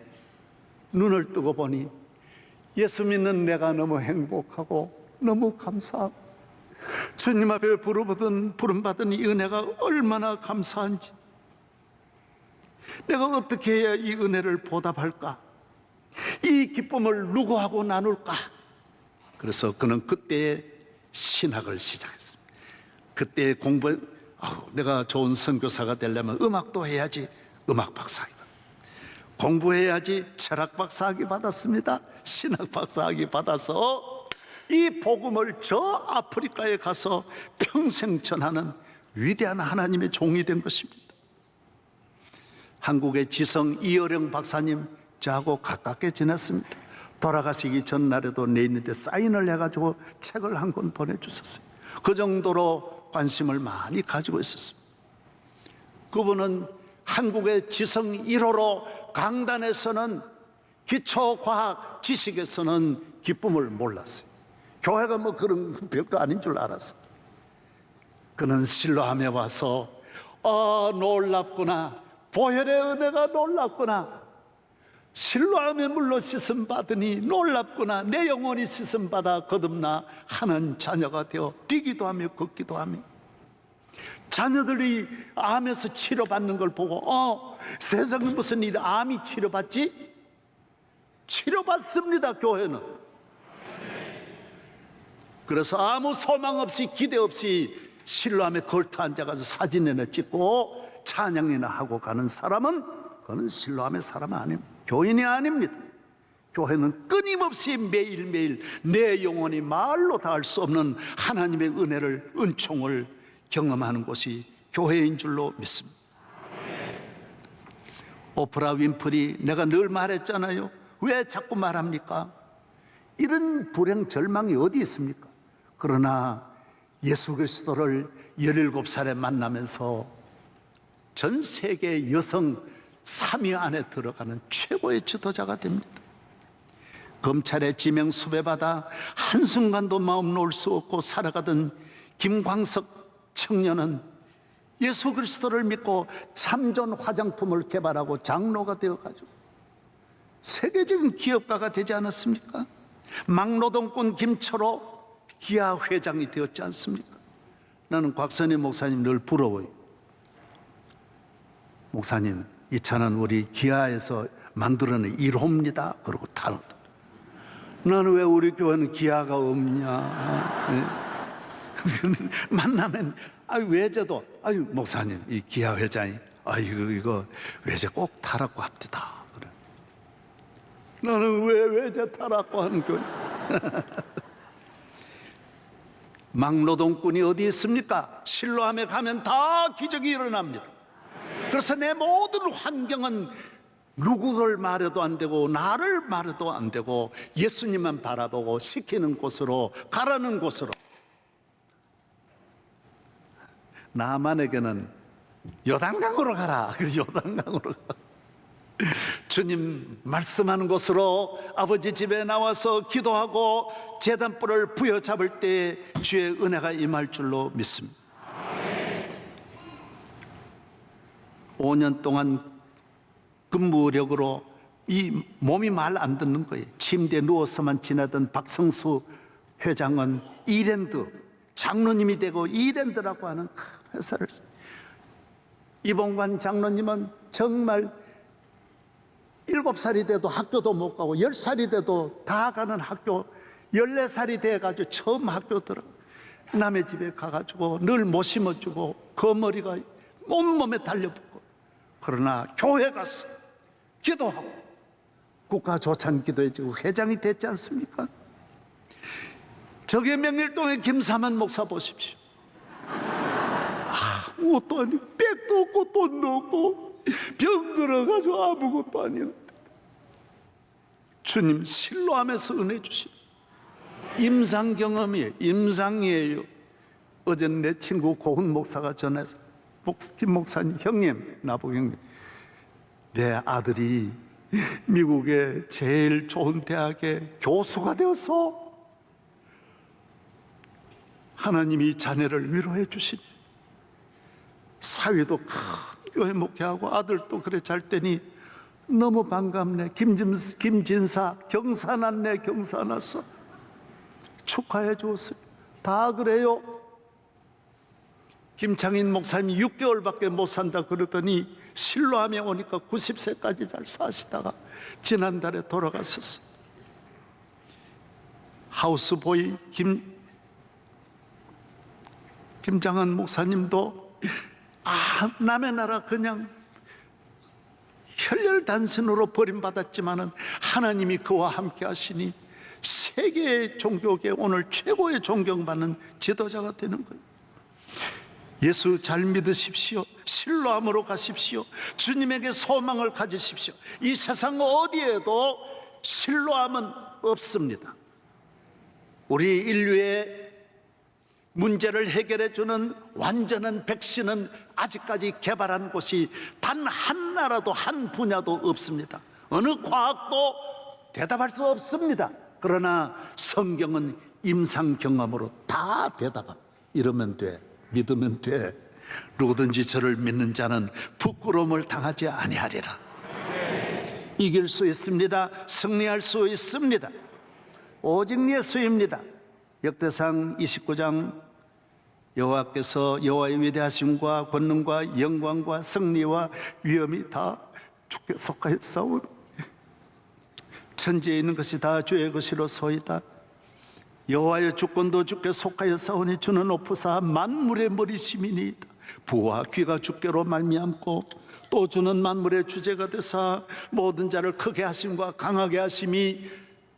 눈을 뜨고 보니 예수 믿는 내가 너무 행복하고 너무 감사하고 주님 앞에 부름받은 이 은혜가 얼마나 감사한지, 내가 어떻게 해야 이 은혜를 보답할까, 이 기쁨을 누구하고 나눌까. 그래서 그는 그때에 신학을 시작했습니다. 그때 내가 좋은 선교사가 되려면 음악도 해야지, 음악 박사학위 공부해야지, 철학 박사학위 받았습니다. 신학 박사학위 받아서 이 복음을 저 아프리카에 가서 평생 전하는 위대한 하나님의 종이 된 것입니다. 한국의 지성 이어령 박사님, 저하고 가깝게 지냈습니다. 돌아가시기 전날에도 내 있는데 사인을 해가지고 책을 한 권 보내주셨어요. 그 정도로 관심을 많이 가지고 있었습니다. 그분은 한국의 지성 1호로 강단에서는, 기초과학 지식에서는 기쁨을 몰랐어요. 교회가 뭐 그런 별거 아닌 줄 알았어요. 그는 실로암에 와서 놀랍구나, 보혈의 은혜가 놀랍구나, 실로암에 물로 씻음 받으니 놀랍구나, 내 영혼이 씻음 받아 거듭나 하는 자녀가 되어 뛰기도 하며 걷기도 하며, 자녀들이 암에서 치료받는 걸 보고 세상에 무슨 일, 암이 치료받지? 치료받습니다, 교회는. 그래서 아무 소망 없이 기대 없이 실로암에 걸터 앉아가지고 사진이나 찍고 찬양이나 하고 가는 사람은, 그는 실로암의 사람 아닙니다. 교인이 아닙니다. 교회는 끊임없이 매일매일 내 영혼이 말로 다 할 수 없는 하나님의 은혜를, 은총을 경험하는 곳이 교회인 줄로 믿습니다. 오프라 윈프리, 내가 늘 말했잖아요. 왜 자꾸 말합니까? 이런 불행 절망이 어디 있습니까? 그러나 예수 그리스도를 17살에 만나면서 전 세계 여성 3위 안에 들어가는 최고의 지도자가 됩니다. 검찰의 지명 수배받아 한순간도 마음 놓을 수 없고 살아가던 김광석 청년은 예수 그리스도를 믿고 참전 화장품을 개발하고 장로가 되어가지고 세계적인 기업가가 되지 않았습니까? 막노동꾼 김철호 기아 회장이 되었지 않습니까? 나는 곽선희 목사님 늘 부러워요. 목사님, 이 차는 우리 기아에서 만들어낸 1호입니다. 그러고 타는. 나는 왜 우리 교회는 기아가 없냐? 네? 만나면 외제도, 목사님, 이 기아 회장이 이거 외제 꼭 타라고 합니다. 그래. 나는 왜 외제 타라고 하는 교회? 막노동꾼이 어디 있습니까? 실로암에 가면 다 기적이 일어납니다. 그래서 내 모든 환경은 누구를 말해도 안 되고 나를 말해도 안 되고 예수님만 바라보고 시키는 곳으로, 가라는 곳으로. 나만에게는 요단강으로 가라. 그 요단강으로 가. 주님 말씀하는 곳으로 아버지 집에 나와서 기도하고 제단불을 부여잡을 때 주의 은혜가 임할 줄로 믿습니다. 5년 동안 근무력으로 이 몸이 말 안 듣는 거예요. 침대에 누워서만 지내던 박성수 회장은 이랜드 장로님이 되고 이랜드라고 하는 큰 회사를, 이봉관 장로님은 정말 7살이 돼도 학교도 못 가고 10살이 돼도 다 가는 학교 14살이 돼가지고 처음 학교 들어 남의 집에 가가지고 늘 못 심어주고 거머리가 온몸에 달려붙고, 그러나 교회 가서 기도하고 국가조찬 기도해주고 회장이 됐지 않습니까? 저게 명일동의 김사만 목사 보십시오. 아무것도 아니고 백도 없고 돈도 없고 병 들어가지고 아무것도 아니는데 주님 신뢰하면서 은혜 주시오. 임상 경험이에요. 임상이에요. 어제 내 친구 고은 목사가 전해서, 김 목사님, 형님, 나보고 형님, 내 아들이 미국의 제일 좋은 대학의 교수가 되어서 하나님이 자녀를 위로해 주시니, 사위도 큰 교회 목회하고 아들도 그래 잘 되니 너무 반갑네. 김진사 경사났네. 경사났어. 축하해 주었어요. 다 그래요. 김창인 목사님이 6개월밖에 못 산다 그러더니 실로암에 오니까 90세까지 잘 사시다가 지난달에 돌아갔었어. 하우스보이 김장한 목사님도 남의 나라 그냥 혈혈단신으로 버림받았지만은 하나님이 그와 함께 하시니 세계 종교계 오늘 최고의 존경받는 지도자가 되는 거예요. 예수 잘 믿으십시오. 신뢰함으로 가십시오. 주님에게 소망을 가지십시오. 이 세상 어디에도 신뢰함은 없습니다. 우리 인류의 문제를 해결해 주는 완전한 백신은 아직까지 개발한 곳이 단 한 나라도 한 분야도 없습니다. 어느 과학도 대답할 수 없습니다. 그러나 성경은 임상 경험으로 다 대답합니다. 이러면 돼. 믿으면 돼. 누구든지 저를 믿는 자는 부끄러움을 당하지 아니하리라. 이길 수 있습니다. 승리할 수 있습니다. 오직 예수입니다. 역대상 29장 여호와께서 여호와의 위대하심과 권능과 영광과 승리와 위엄이 다 주께 속하였사오니 천지에 있는 것이 다 주의 것이로소이다. 여호와의 주권도 주께 속하였사오니 주는 높으사 만물의 머리심이니이다. 부와 귀가 주께로 말미암고 또 주는 만물의 주제가 되사 모든 자를 크게 하심과 강하게 하심이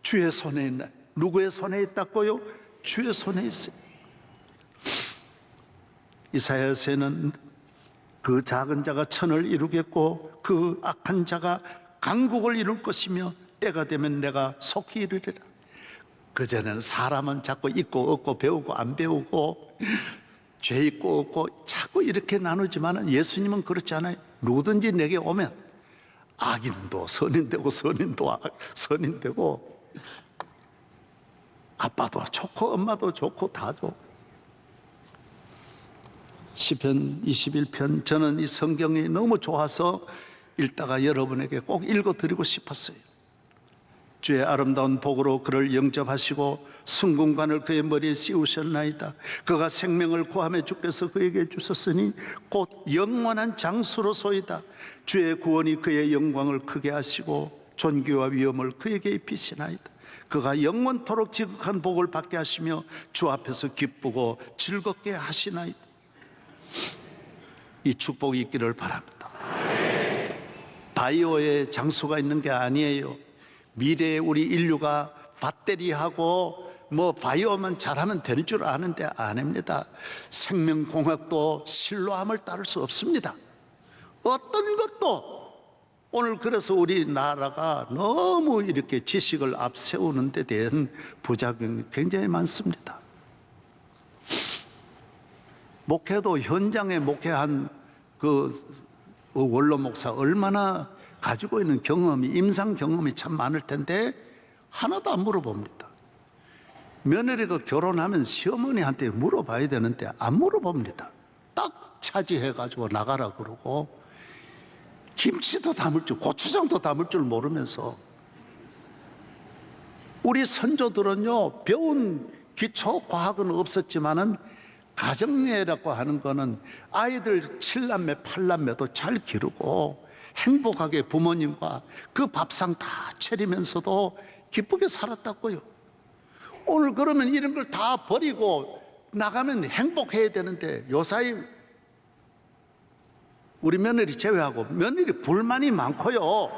주의 손에 있나. 누구의 손에 있다고요? 주의 손에 있어요. 이사야서에는 그 작은 자가 천을 이루겠고 그 악한 자가 강국을 이룰 것이며 때가 되면 내가 속히 이루리라. 그전에는 사람은 자꾸 있고 없고 배우고 안 배우고 죄 있고 없고 자꾸 이렇게 나누지만 예수님은 그렇지 않아요. 누구든지 내게 오면 악인도 선인되고 선인도 선인되고 아빠도 좋고 엄마도 좋고 다 좋고. 시편 21편, 저는 이 성경이 너무 좋아서 읽다가 여러분에게 꼭 읽어드리고 싶었어요. 주의 아름다운 복으로 그를 영접하시고 순금관을 그의 머리에 씌우셨나이다. 그가 생명을 구하며 주께서 그에게 주셨으니 곧 영원한 장수로소이다. 주의 구원이 그의 영광을 크게 하시고 존귀와 위엄을 그에게 입히시나이다. 그가 영원토록 지극한 복을 받게 하시며 주 앞에서 기쁘고 즐겁게 하시나이다. 이 축복이 있기를 바랍니다. 바이오에 장수가 있는 게 아니에요. 미래에 우리 인류가 배터리하고 바이오만 잘하면 되는 줄 아는데 아닙니다. 생명공학도 신뢰함을 따를 수 없습니다. 어떤 것도. 오늘 그래서 우리나라가 너무 이렇게 지식을 앞세우는 데 대한 부작용이 굉장히 많습니다. 목회도 현장에 목회한 그 원로 목사 얼마나 가지고 있는 경험이, 임상 경험이 참 많을 텐데 하나도 안 물어봅니다. 며느리가 결혼하면 시어머니한테 물어봐야 되는데 안 물어봅니다. 딱 차지해가지고 나가라 그러고, 김치도 담을 줄, 고추장도 담을 줄 모르면서. 우리 선조들은요, 배운 기초 과학은 없었지만은 가정예라고 하는 거는 아이들 7남매, 8남매도 잘 기르고 행복하게 부모님과 그 밥상 다 차리면서도 기쁘게 살았다고요. 오늘 그러면 이런 걸 다 버리고 나가면 행복해야 되는데, 요사이 우리 며느리 제외하고 며느리 불만이 많고요,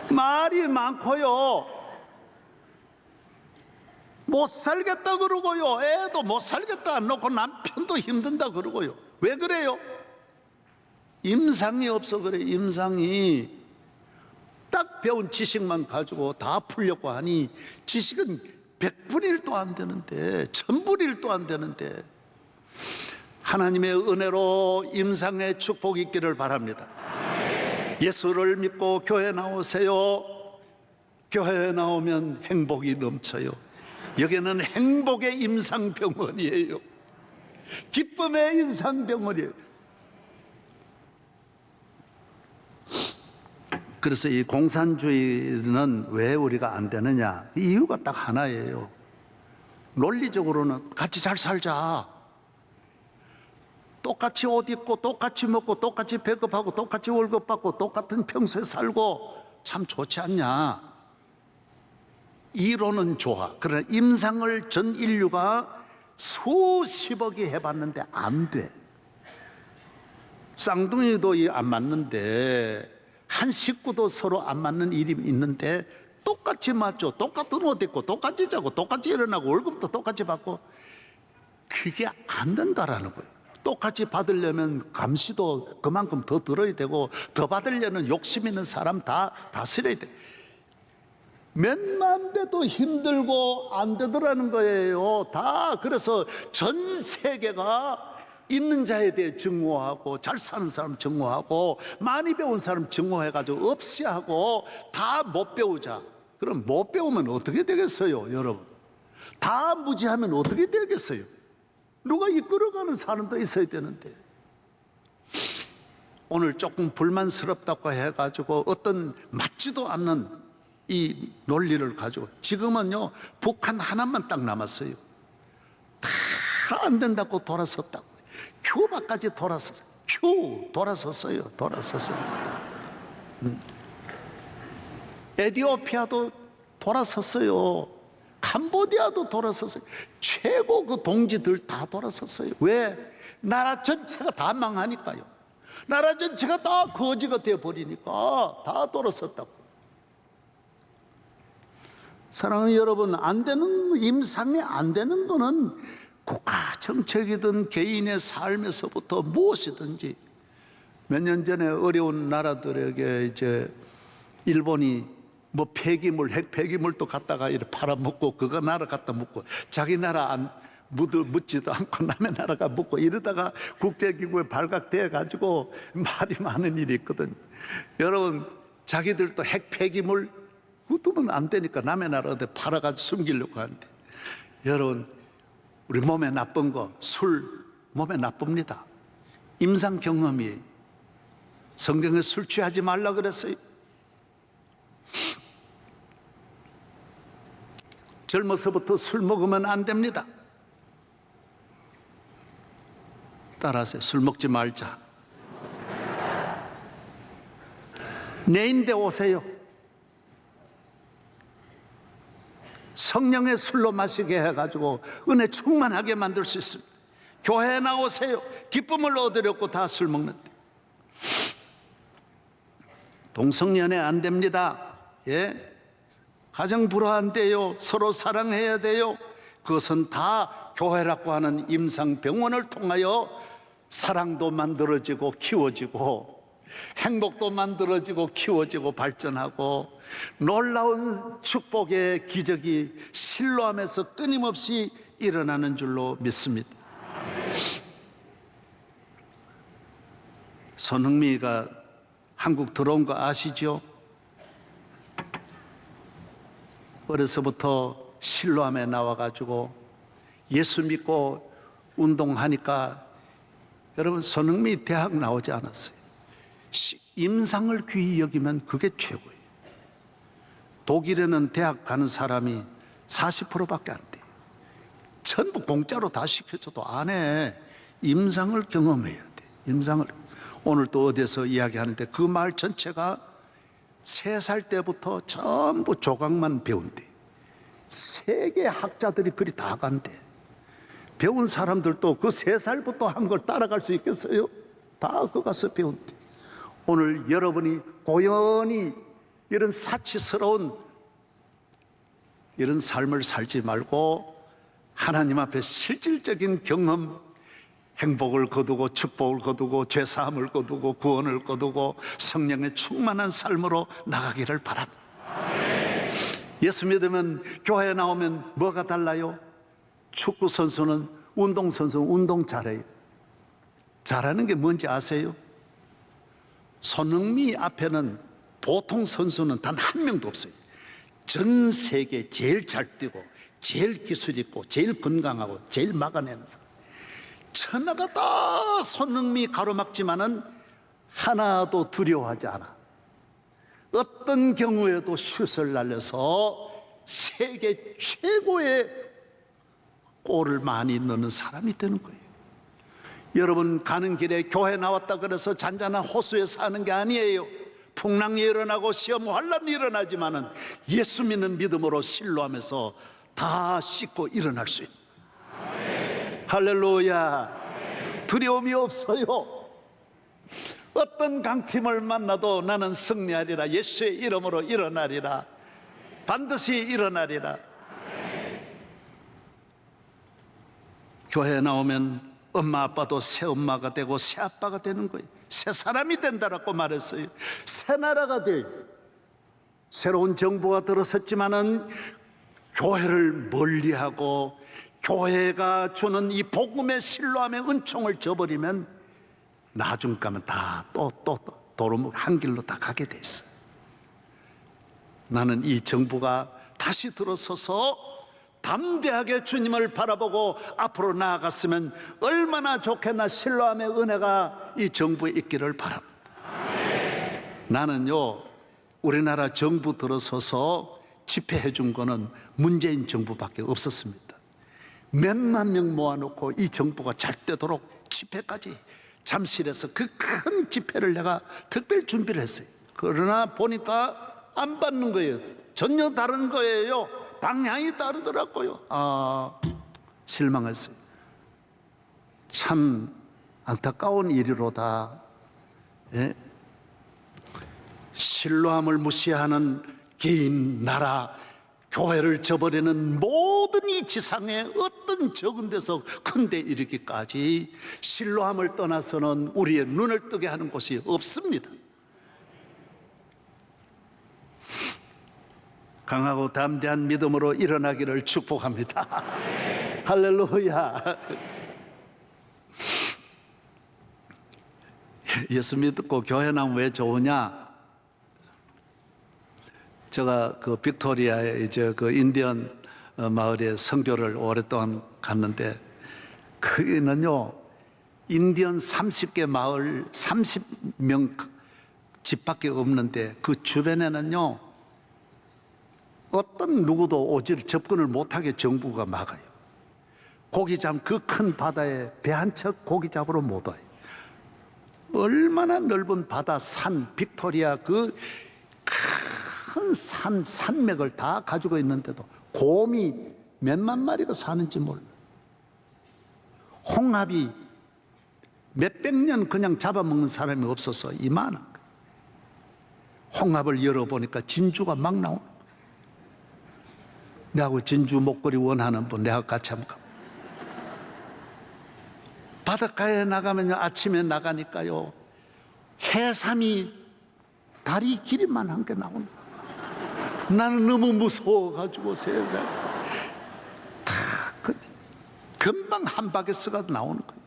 말이 많고요, 못 살겠다 그러고요, 애도 못 살겠다 안 놓고 남편도 힘든다 그러고요. 왜 그래요? 임상이 없어 그래. 임상이 딱 배운 지식만 가지고 다 풀려고 하니 지식은 100분의 1도 안 되는데, 1000분의 1도 안 되는데, 하나님의 은혜로 임상의 축복이 있기를 바랍니다. 예수를 믿고 교회 나오세요. 교회에 나오면 행복이 넘쳐요. 여기는 행복의 임상병원이에요. 기쁨의 임상병원이에요. 그래서 이 공산주의는 왜 우리가 안 되느냐? 이유가 딱 하나예요. 논리적으로는 같이 잘 살자. 똑같이 옷 입고 똑같이 먹고 똑같이 배급하고 똑같이 월급 받고 똑같은 평소에 살고 참 좋지 않냐? 이론은 좋아. 그러나 임상을 전 인류가 수십억이 해봤는데 안 돼. 쌍둥이도 안 맞는데, 한 식구도 서로 안 맞는 일이 있는데 똑같이 맞죠. 똑같은 옷 입고 똑같이 자고 똑같이 일어나고 월급도 똑같이 받고, 그게 안 된다라는 거예요. 똑같이 받으려면 감시도 그만큼 더 들어야 되고, 더 받으려면 욕심 있는 사람 다 다스려야 돼. 몇만 배도 힘들고 안 되더라는 거예요. 다. 그래서 전 세계가 있는 자에 대해 증오하고, 잘 사는 사람 증오하고, 많이 배운 사람 증오해가지고 없이하고, 다 못 배우자. 그럼 못 배우면 어떻게 되겠어요, 여러분? 다 무지하면 어떻게 되겠어요? 누가 이끌어가는 사람도 있어야 되는데. 오늘 조금 불만스럽다고 해가지고 어떤 맞지도 않는 이 논리를 가지고, 지금은요 북한 하나만 딱 남았어요. 다 안 된다고 돌아섰다고. 큐바까지 돌아섰어요. 돌아섰어요. 에티오피아도 돌아섰어요. 캄보디아도 돌아섰어요. 최고 그 동지들 다 돌아섰어요. 왜? 나라 전체가 다 망하니까요. 나라 전체가 다 거지가 되어버리니까 다 돌아섰다고. 사랑하는 여러분, 안 되는, 임상이 안 되는 거는 국가 정책이든 개인의 삶에서부터 무엇이든지. 몇 년 전에 어려운 나라들에게 이제 일본이 뭐 폐기물, 핵 폐기물도 갖다가 이렇게 팔아먹고, 그거 나라 갖다 묻고, 자기 나라 안 묻지도 않고 남의 나라가 묻고, 이러다가 국제기구에 발각돼 가지고 말이 많은 일이 있거든요. 여러분, 자기들도 핵 폐기물 두면 안 되니까 남의 나라 어디 팔아가지고 숨기려고 하는데, 여러분, 우리 몸에 나쁜 거, 술 몸에 나쁩니다. 임상 경험이. 성경에 술 취하지 말라 그랬어요. 젊어서부터 술 먹으면 안 됩니다. 따라하세요. 술 먹지 말자. 내인데 오세요. 성령의 술로 마시게 해가지고 은혜 충만하게 만들 수 있습니다. 교회에 나오세요. 기쁨을 얻으려고 다 술 먹는데. 동성연애 안 됩니다. 예? 가정 불화 안 돼요. 서로 사랑해야 돼요. 그것은 다 교회라고 하는 임상병원을 통하여 사랑도 만들어지고 키워지고, 행복도 만들어지고 키워지고 발전하고, 놀라운 축복의 기적이 실로암에서 끊임없이 일어나는 줄로 믿습니다. 손흥미가 한국 들어온 거 아시죠? 어려서부터 실로암에 나와가지고 예수 믿고 운동하니까 여러분 손흥민이 대학 나오지 않았어요. 임상을 귀히 여기면 그게 최고예요. 독일에는 대학 가는 사람이 40%밖에 안 돼요. 전부 공짜로 다 시켜줘도 안 해. 임상을 경험해야 돼. 임상을. 오늘 또 어디서 이야기하는데 그 마을 전체가 3살 때부터 전부 조각만 배운대. 세계 학자들이 그리 다 간대. 배운 사람들도 그 3살부터 한 걸 따라갈 수 있겠어요? 다 그 가서 배운대. 오늘 여러분이 고연히 이런 사치스러운 이런 삶을 살지 말고 하나님 앞에 실질적인 경험, 행복을 거두고 축복을 거두고 죄사함을 거두고 구원을 거두고 성령의 충만한 삶으로 나가기를 바랍니다. 예수 믿으면 교회에 나오면 뭐가 달라요? 축구 선수는 운동 잘해요. 잘하는 게 뭔지 아세요? 손흥민 앞에는 보통 선수는 단 한 명도 없어요. 전 세계 제일 잘 뛰고 제일 기술 있고 제일 건강하고 제일 막아내는 사람. 천하가 다 손흥민이 가로막지만은 하나도 두려워하지 않아. 어떤 경우에도 슛을 날려서 세계 최고의 골을 많이 넣는 사람이 되는 거예요. 여러분 가는 길에 교회 나왔다 그래서 잔잔한 호수에 사는 게 아니에요. 풍랑이 일어나고 시험 환란이 일어나지만은 예수 믿는 믿음으로 실로하면서 다 씻고 일어날 수 있는. 할렐루야. 두려움이 없어요. 어떤 강팀을 만나도 나는 승리하리라. 예수의 이름으로 일어나리라. 반드시 일어나리라. 교회에 나오면 엄마 아빠도 새 엄마가 되고 새 아빠가 되는 거예요. 새 사람이 된다라고 말했어요. 새 나라가 돼요. 새로운 정부가 들어섰지만은 교회를 멀리하고 교회가 주는 이 복음의 실로함의 은총을 저버리면 나중 가면 다 또 도루묵 한 길로 다 가게 돼 있어요. 나는 이 정부가 다시 들어서서 담대하게 주님을 바라보고 앞으로 나아갔으면 얼마나 좋겠나. 실로함의 은혜가 이 정부에 있기를 바랍니다. 나는요, 우리나라 정부 들어서서 집회해 준 거는 문재인 정부밖에 없었습니다. 몇만 명 모아놓고 이 정부가 잘 되도록 집회까지 잠실에서 그 큰 집회를 내가 특별 준비를 했어요. 그러나 보니까 안 받는 거예요. 전혀 다른 거예요. 방향이 다르더라고요. 실망했어요. 참 안타까운 일이로다. 예? 실로함을 무시하는 개인, 나라, 교회를 저버리는 모든 이 지상의 어떤 적은 데서 큰 데 이르기까지 실로함을 떠나서는 우리의 눈을 뜨게 하는 곳이 없습니다. 강하고 담대한 믿음으로 일어나기를 축복합니다. 할렐루야. 예수 믿고 교회 나면 왜 좋으냐? 제가 그 빅토리아에 이제 그 인디언 마을에 선교를 오랫동안 갔는데 거기는요, 인디언 30개 마을 30명 집밖에 없는데 그 주변에는요, 어떤 누구도 오지를 접근을 못하게 정부가 막아요. 고기 잡 그 큰 바다에 배 한 척 고기 잡으러 못 와요. 얼마나 넓은 바다, 산, 빅토리아 그 큰 산맥을 다 가지고 있는데도 곰이 몇만 마리가 사는지 몰라. 홍합이 몇백 년 그냥 잡아먹는 사람이 없어서 이만한 거예요. 홍합을 열어보니까 진주가 막 나오는 거예요. 내하고 진주 목걸이 원하는 분 내가 같이 한번 가. 바닷가에 나가면 아침에 나가니까요, 해삼이 다리 길이만 한 게 나오는 거예요. 나는 너무 무서워가지고 세상에 금방 한 바게스가 나오는 거예요.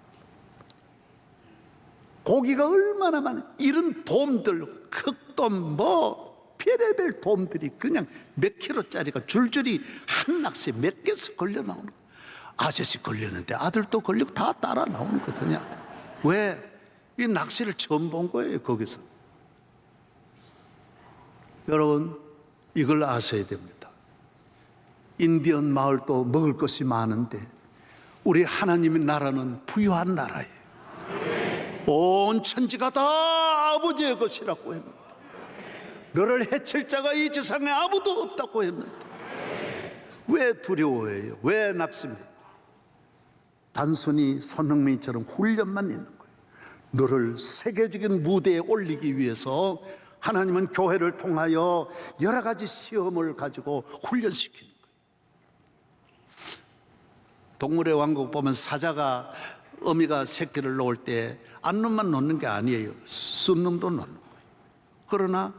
고기가 얼마나 많아. 이런 돔들, 흑돔, 뭐 별의별 돔들이 그냥 몇 킬로짜리가 줄줄이 한 낚시에 몇 개씩 걸려 나오는 거예요. 아저씨 걸렸는데 아들도 걸리고 다 따라 나오는 거 그냥. 왜? 이 낚시를 처음 본 거예요, 거기서. 여러분, 이걸 아셔야 됩니다. 인디언 마을도 먹을 것이 많은데 우리 하나님의 나라는 부유한 나라예요. 온 천지가 다 아버지의 것이라고 했는데, 너를 해칠 자가 이 지상에 아무도 없다고 했는데 왜 두려워해요? 왜 낙심해요? 단순히 손흥민처럼 훈련만 있는 거예요. 너를 세계적인 무대에 올리기 위해서 하나님은 교회를 통하여 여러 가지 시험을 가지고 훈련시키는 거예요. 동물의 왕국 보면 사자가 어미가 새끼를 놓을 때 안놈만 놓는 게 아니에요. 숫놈도 놓는 거예요. 그러나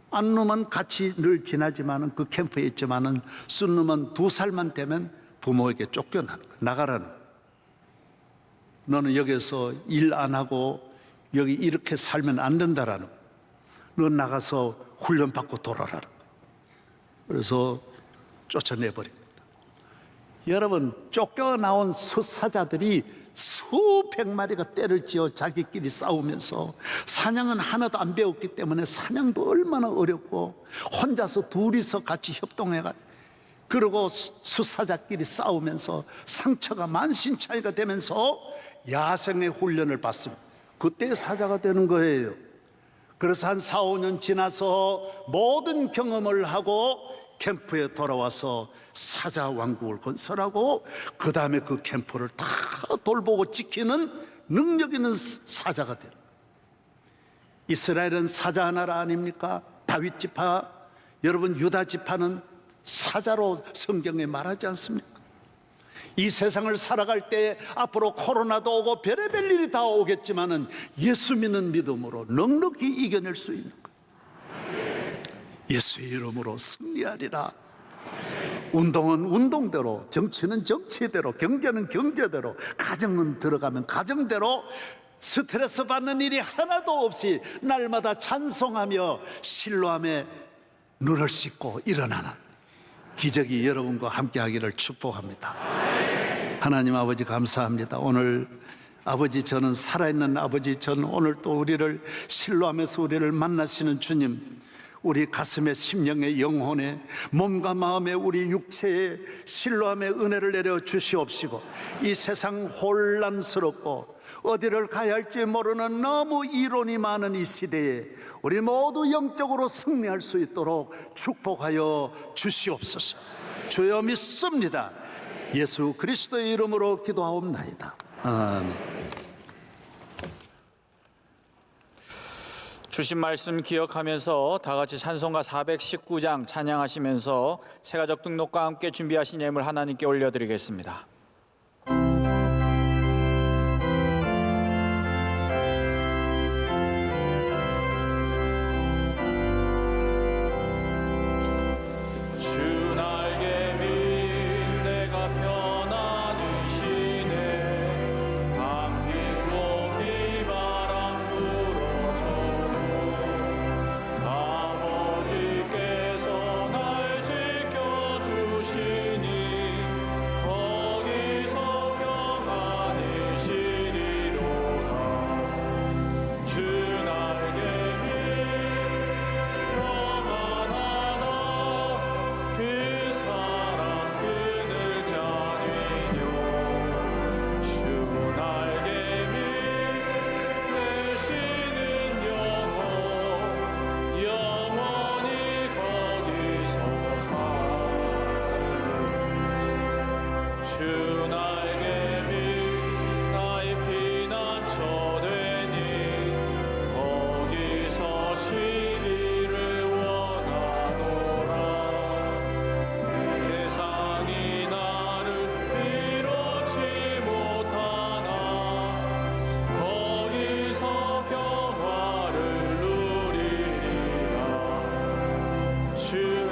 안놈은 같이 늘 지나지만은 그 캠프에 있지만은 숫놈은 2살만 되면 부모에게 쫓겨나는 거예요. 나가라는 거예요. 너는 여기서 일 안 하고 여기 이렇게 살면 안 된다라는 거예요. 너 나가서 훈련받고 돌아라는 거예요. 그래서 쫓아내버립니다. 여러분, 쫓겨나온 수사자들이 수백 마리가 떼를 지어 자기끼리 싸우면서, 사냥은 하나도 안 배웠기 때문에 사냥도 얼마나 어렵고 혼자서 둘이서 같이 협동해가지고, 그리고 수사자끼리 싸우면서 상처가 만신창이가 되면서 야생의 훈련을 받습니다. 그때 사자가 되는 거예요. 그래서 한 4, 5년 지나서 모든 경험을 하고 캠프에 돌아와서 사자 왕국을 건설하고 그 다음에 그 캠프를 다 돌보고 지키는 능력 있는 사자가 되는 거예요. 이스라엘은 사자 나라 아닙니까? 다윗 지파, 여러분 유다 지파는 사자로 성경에 말하지 않습니까? 이 세상을 살아갈 때 앞으로 코로나도 오고 별의별 일이 다 오겠지만은 예수 믿는 믿음으로 넉넉히 이겨낼 수 있는 거예요. 예수의 이름으로 승리하리라. 운동은 운동대로, 정치는 정치대로, 경제는 경제대로, 가정은 들어가면 가정대로 스트레스 받는 일이 하나도 없이 날마다 찬송하며 신뢰함에 눈을 씻고 일어나는 기적이 여러분과 함께하기를 축복합니다. 하나님 아버지 감사합니다. 오늘 아버지, 저는 살아있는 아버지, 저는 오늘 또 우리를 신뢰하면서 우리를 만나시는 주님, 우리 가슴에, 심령에, 영혼에, 몸과 마음에, 우리 육체에 신뢰함의 은혜를 내려 주시옵시고, 이 세상 혼란스럽고 어디를 가야 할지 모르는 너무 이론이 많은 이 시대에 우리 모두 영적으로 승리할 수 있도록 축복하여 주시옵소서. 주여 믿습니다. 예수 그리스도의 이름으로 기도하옵나이다. 아멘. 주신 말씀 기억하면서 다 같이 찬송가 419장 찬양하시면서 새가족 등록과 함께 준비하신 예물 하나님께 올려드리겠습니다. 주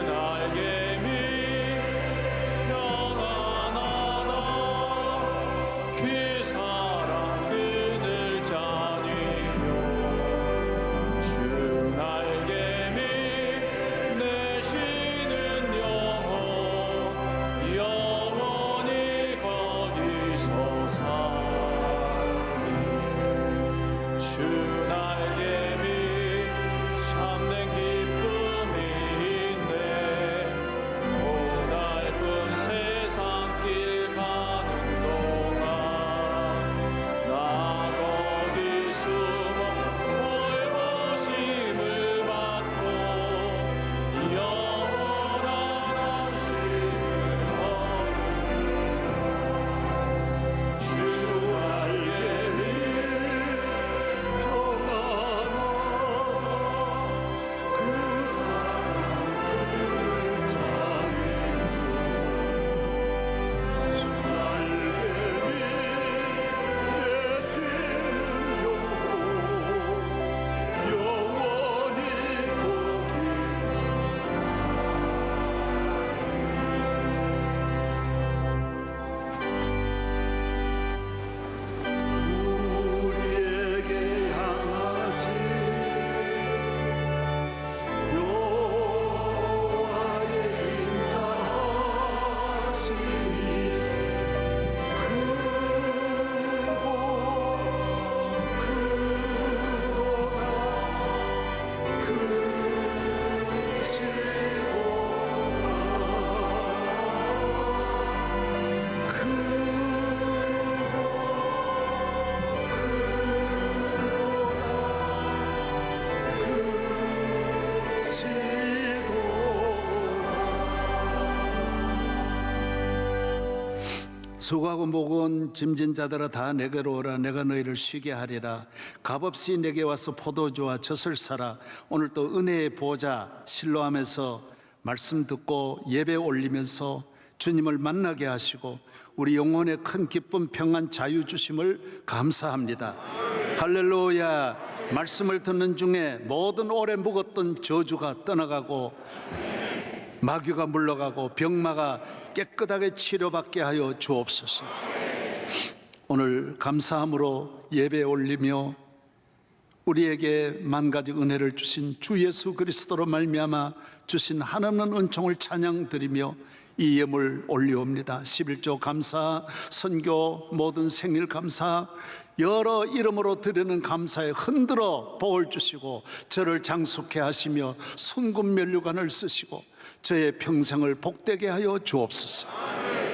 날개 밀 평안하다 수고하고 무거운 짐진 자들아 다 내게로 오라. 내가 너희를 쉬게 하리라. 값없이 내게 와서 포도주와 젖을 사라. 오늘 또 은혜의 보좌 실로암에서 말씀 듣고 예배 올리면서 주님을 만나게 하시고 우리 영혼에 큰 기쁨, 평안, 자유 주심을 감사합니다. 할렐루야. 말씀을 듣는 중에 모든 오래 묵었던 저주가 떠나가고 마귀가 물러가고 병마가 깨끗하게 치료받게 하여 주옵소서. 오늘 감사함으로 예배 올리며 우리에게 만 가지 은혜를 주신 주 예수 그리스도로 말미암아 주신 한없는 은총을 찬양드리며 이 예물 올리옵니다. 11조 감사, 선교, 모든 생일 감사, 여러 이름으로 드리는 감사에 흔들어 복을 주시고 저를 장숙해 하시며 순금 면류관을 쓰시고 저의 평생을 복되게 하여 주옵소서.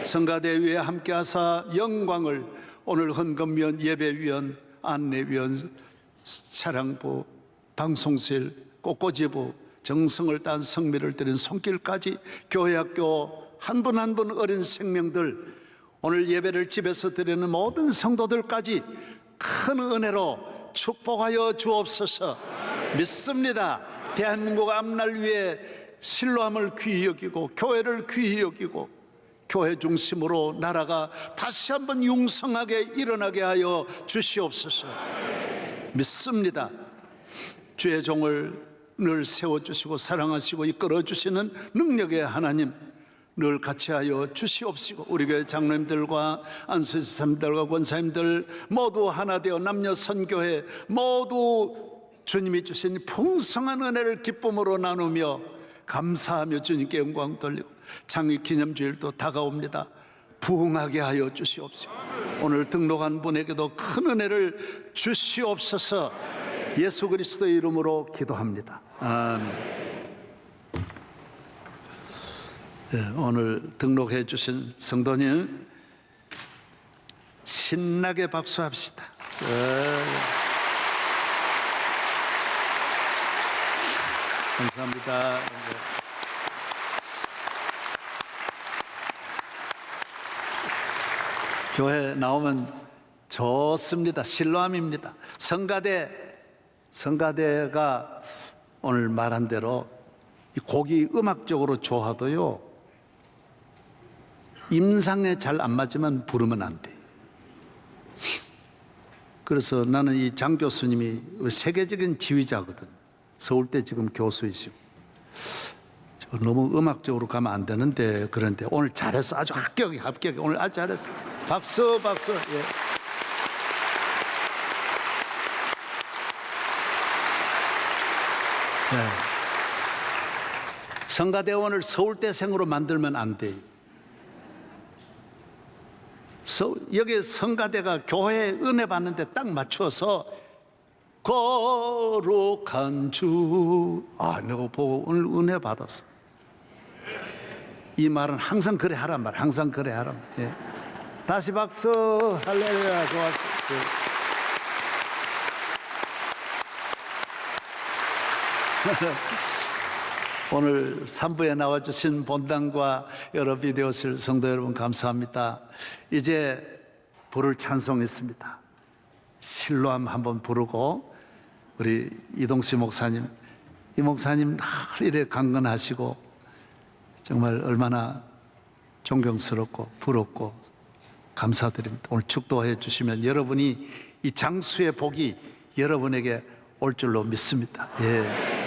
성가대 위에 함께하사 영광을 오늘 헌금위원, 예배위원, 안내위원, 차량부, 방송실, 꽃꽂이부, 정성을 다한 성미를 드린 손길까지 교회학교 한 분 한 분 어린 생명들, 오늘 예배를 집에서 드리는 모든 성도들까지 큰 은혜로 축복하여 주옵소서. 믿습니다. 대한민국 앞날 위에 실로암을 귀히 여기고 교회를 귀히 여기고 교회 중심으로 나라가 다시 한번 융성하게 일어나게 하여 주시옵소서. 믿습니다. 주의 종을 늘 세워주시고 사랑하시고 이끌어주시는 능력의 하나님 늘 같이 하여 주시옵시고 우리 교회 장로님들과 안수집사님들과 권사님들 모두 하나 되어 남녀 선교회 모두 주님이 주신 풍성한 은혜를 기쁨으로 나누며 감사하며 주님께 영광 돌리고 창립 기념주일도 다가옵니다. 부흥하게 하여 주시옵시고 오늘 등록한 분에게도 큰 은혜를 주시옵소서. 예수 그리스도의 이름으로 기도합니다. 아멘. 네, 오늘 등록해 주신 성도님 신나게 박수합시다. 네. 감사합니다. 교회 나오면 좋습니다. 실로암입니다. 성가대가 오늘 말한 대로 이 곡이 음악적으로 좋아도요 임상에 잘 안 맞으면 부르면 안 돼. 그래서 나는 이 장 교수님이 세계적인 지휘자거든. 서울대 지금 교수이시고 너무 음악적으로 가면 안 되는데 그런데 오늘 잘했어. 아주 합격이 오늘 아주 잘했어. 박수. 예. 네. 성가대원을 서울대생으로 만들면 안 돼. 여기 성가대가 교회에 은혜 받는데 딱 맞춰서 거룩한 주. 내가 보고 오늘 은혜 받았어. 이 말은 항상 그래 하란 말. 항상 그래 하란 말. 예. 다시 박수. 할렐루야. 좋았어. 예. 오늘 3부에 나와주신 본당과 여러 비디오실 성도 여러분 감사합니다. 이제 부를 찬송했습니다. 실로암 한번 부르고 우리 이동시 목사님, 이 목사님 늘 이래 강건하시고 정말 얼마나 존경스럽고 부럽고 감사드립니다. 오늘 축도해 주시면 여러분이 이 장수의 복이 여러분에게 올 줄로 믿습니다. 예.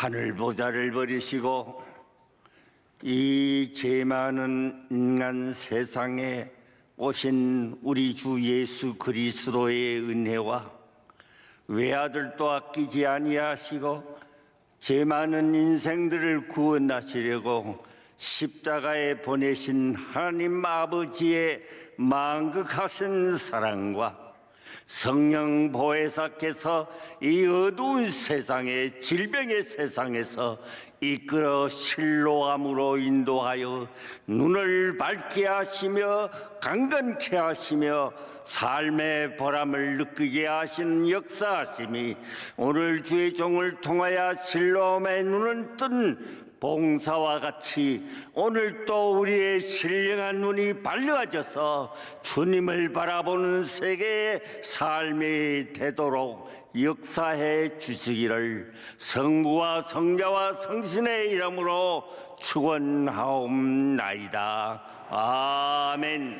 하늘 보좌를 버리시고 이 죄 많은 인간 세상에 오신 우리 주 예수 그리스도의 은혜와 외아들도 아끼지 아니하시고 죄 많은 인생들을 구원하시려고 십자가에 보내신 하나님 아버지의 만극하신 사랑과 성령 보혜사께서 이 어두운 세상에 질병의 세상에서 이끌어 실로암으로 인도하여 눈을 밝게 하시며 강건케 하시며 삶의 보람을 느끼게 하시는 역사하심이 오늘 주의 종을 통하여 실로암의 눈을 뜬 봉사와 같이 오늘 또 우리의 신령한 눈이 밝아져서 주님을 바라보는 세계의 삶이 되도록 역사해 주시기를 성부와 성자와 성신의 이름으로 축원하옵나이다. 아멘.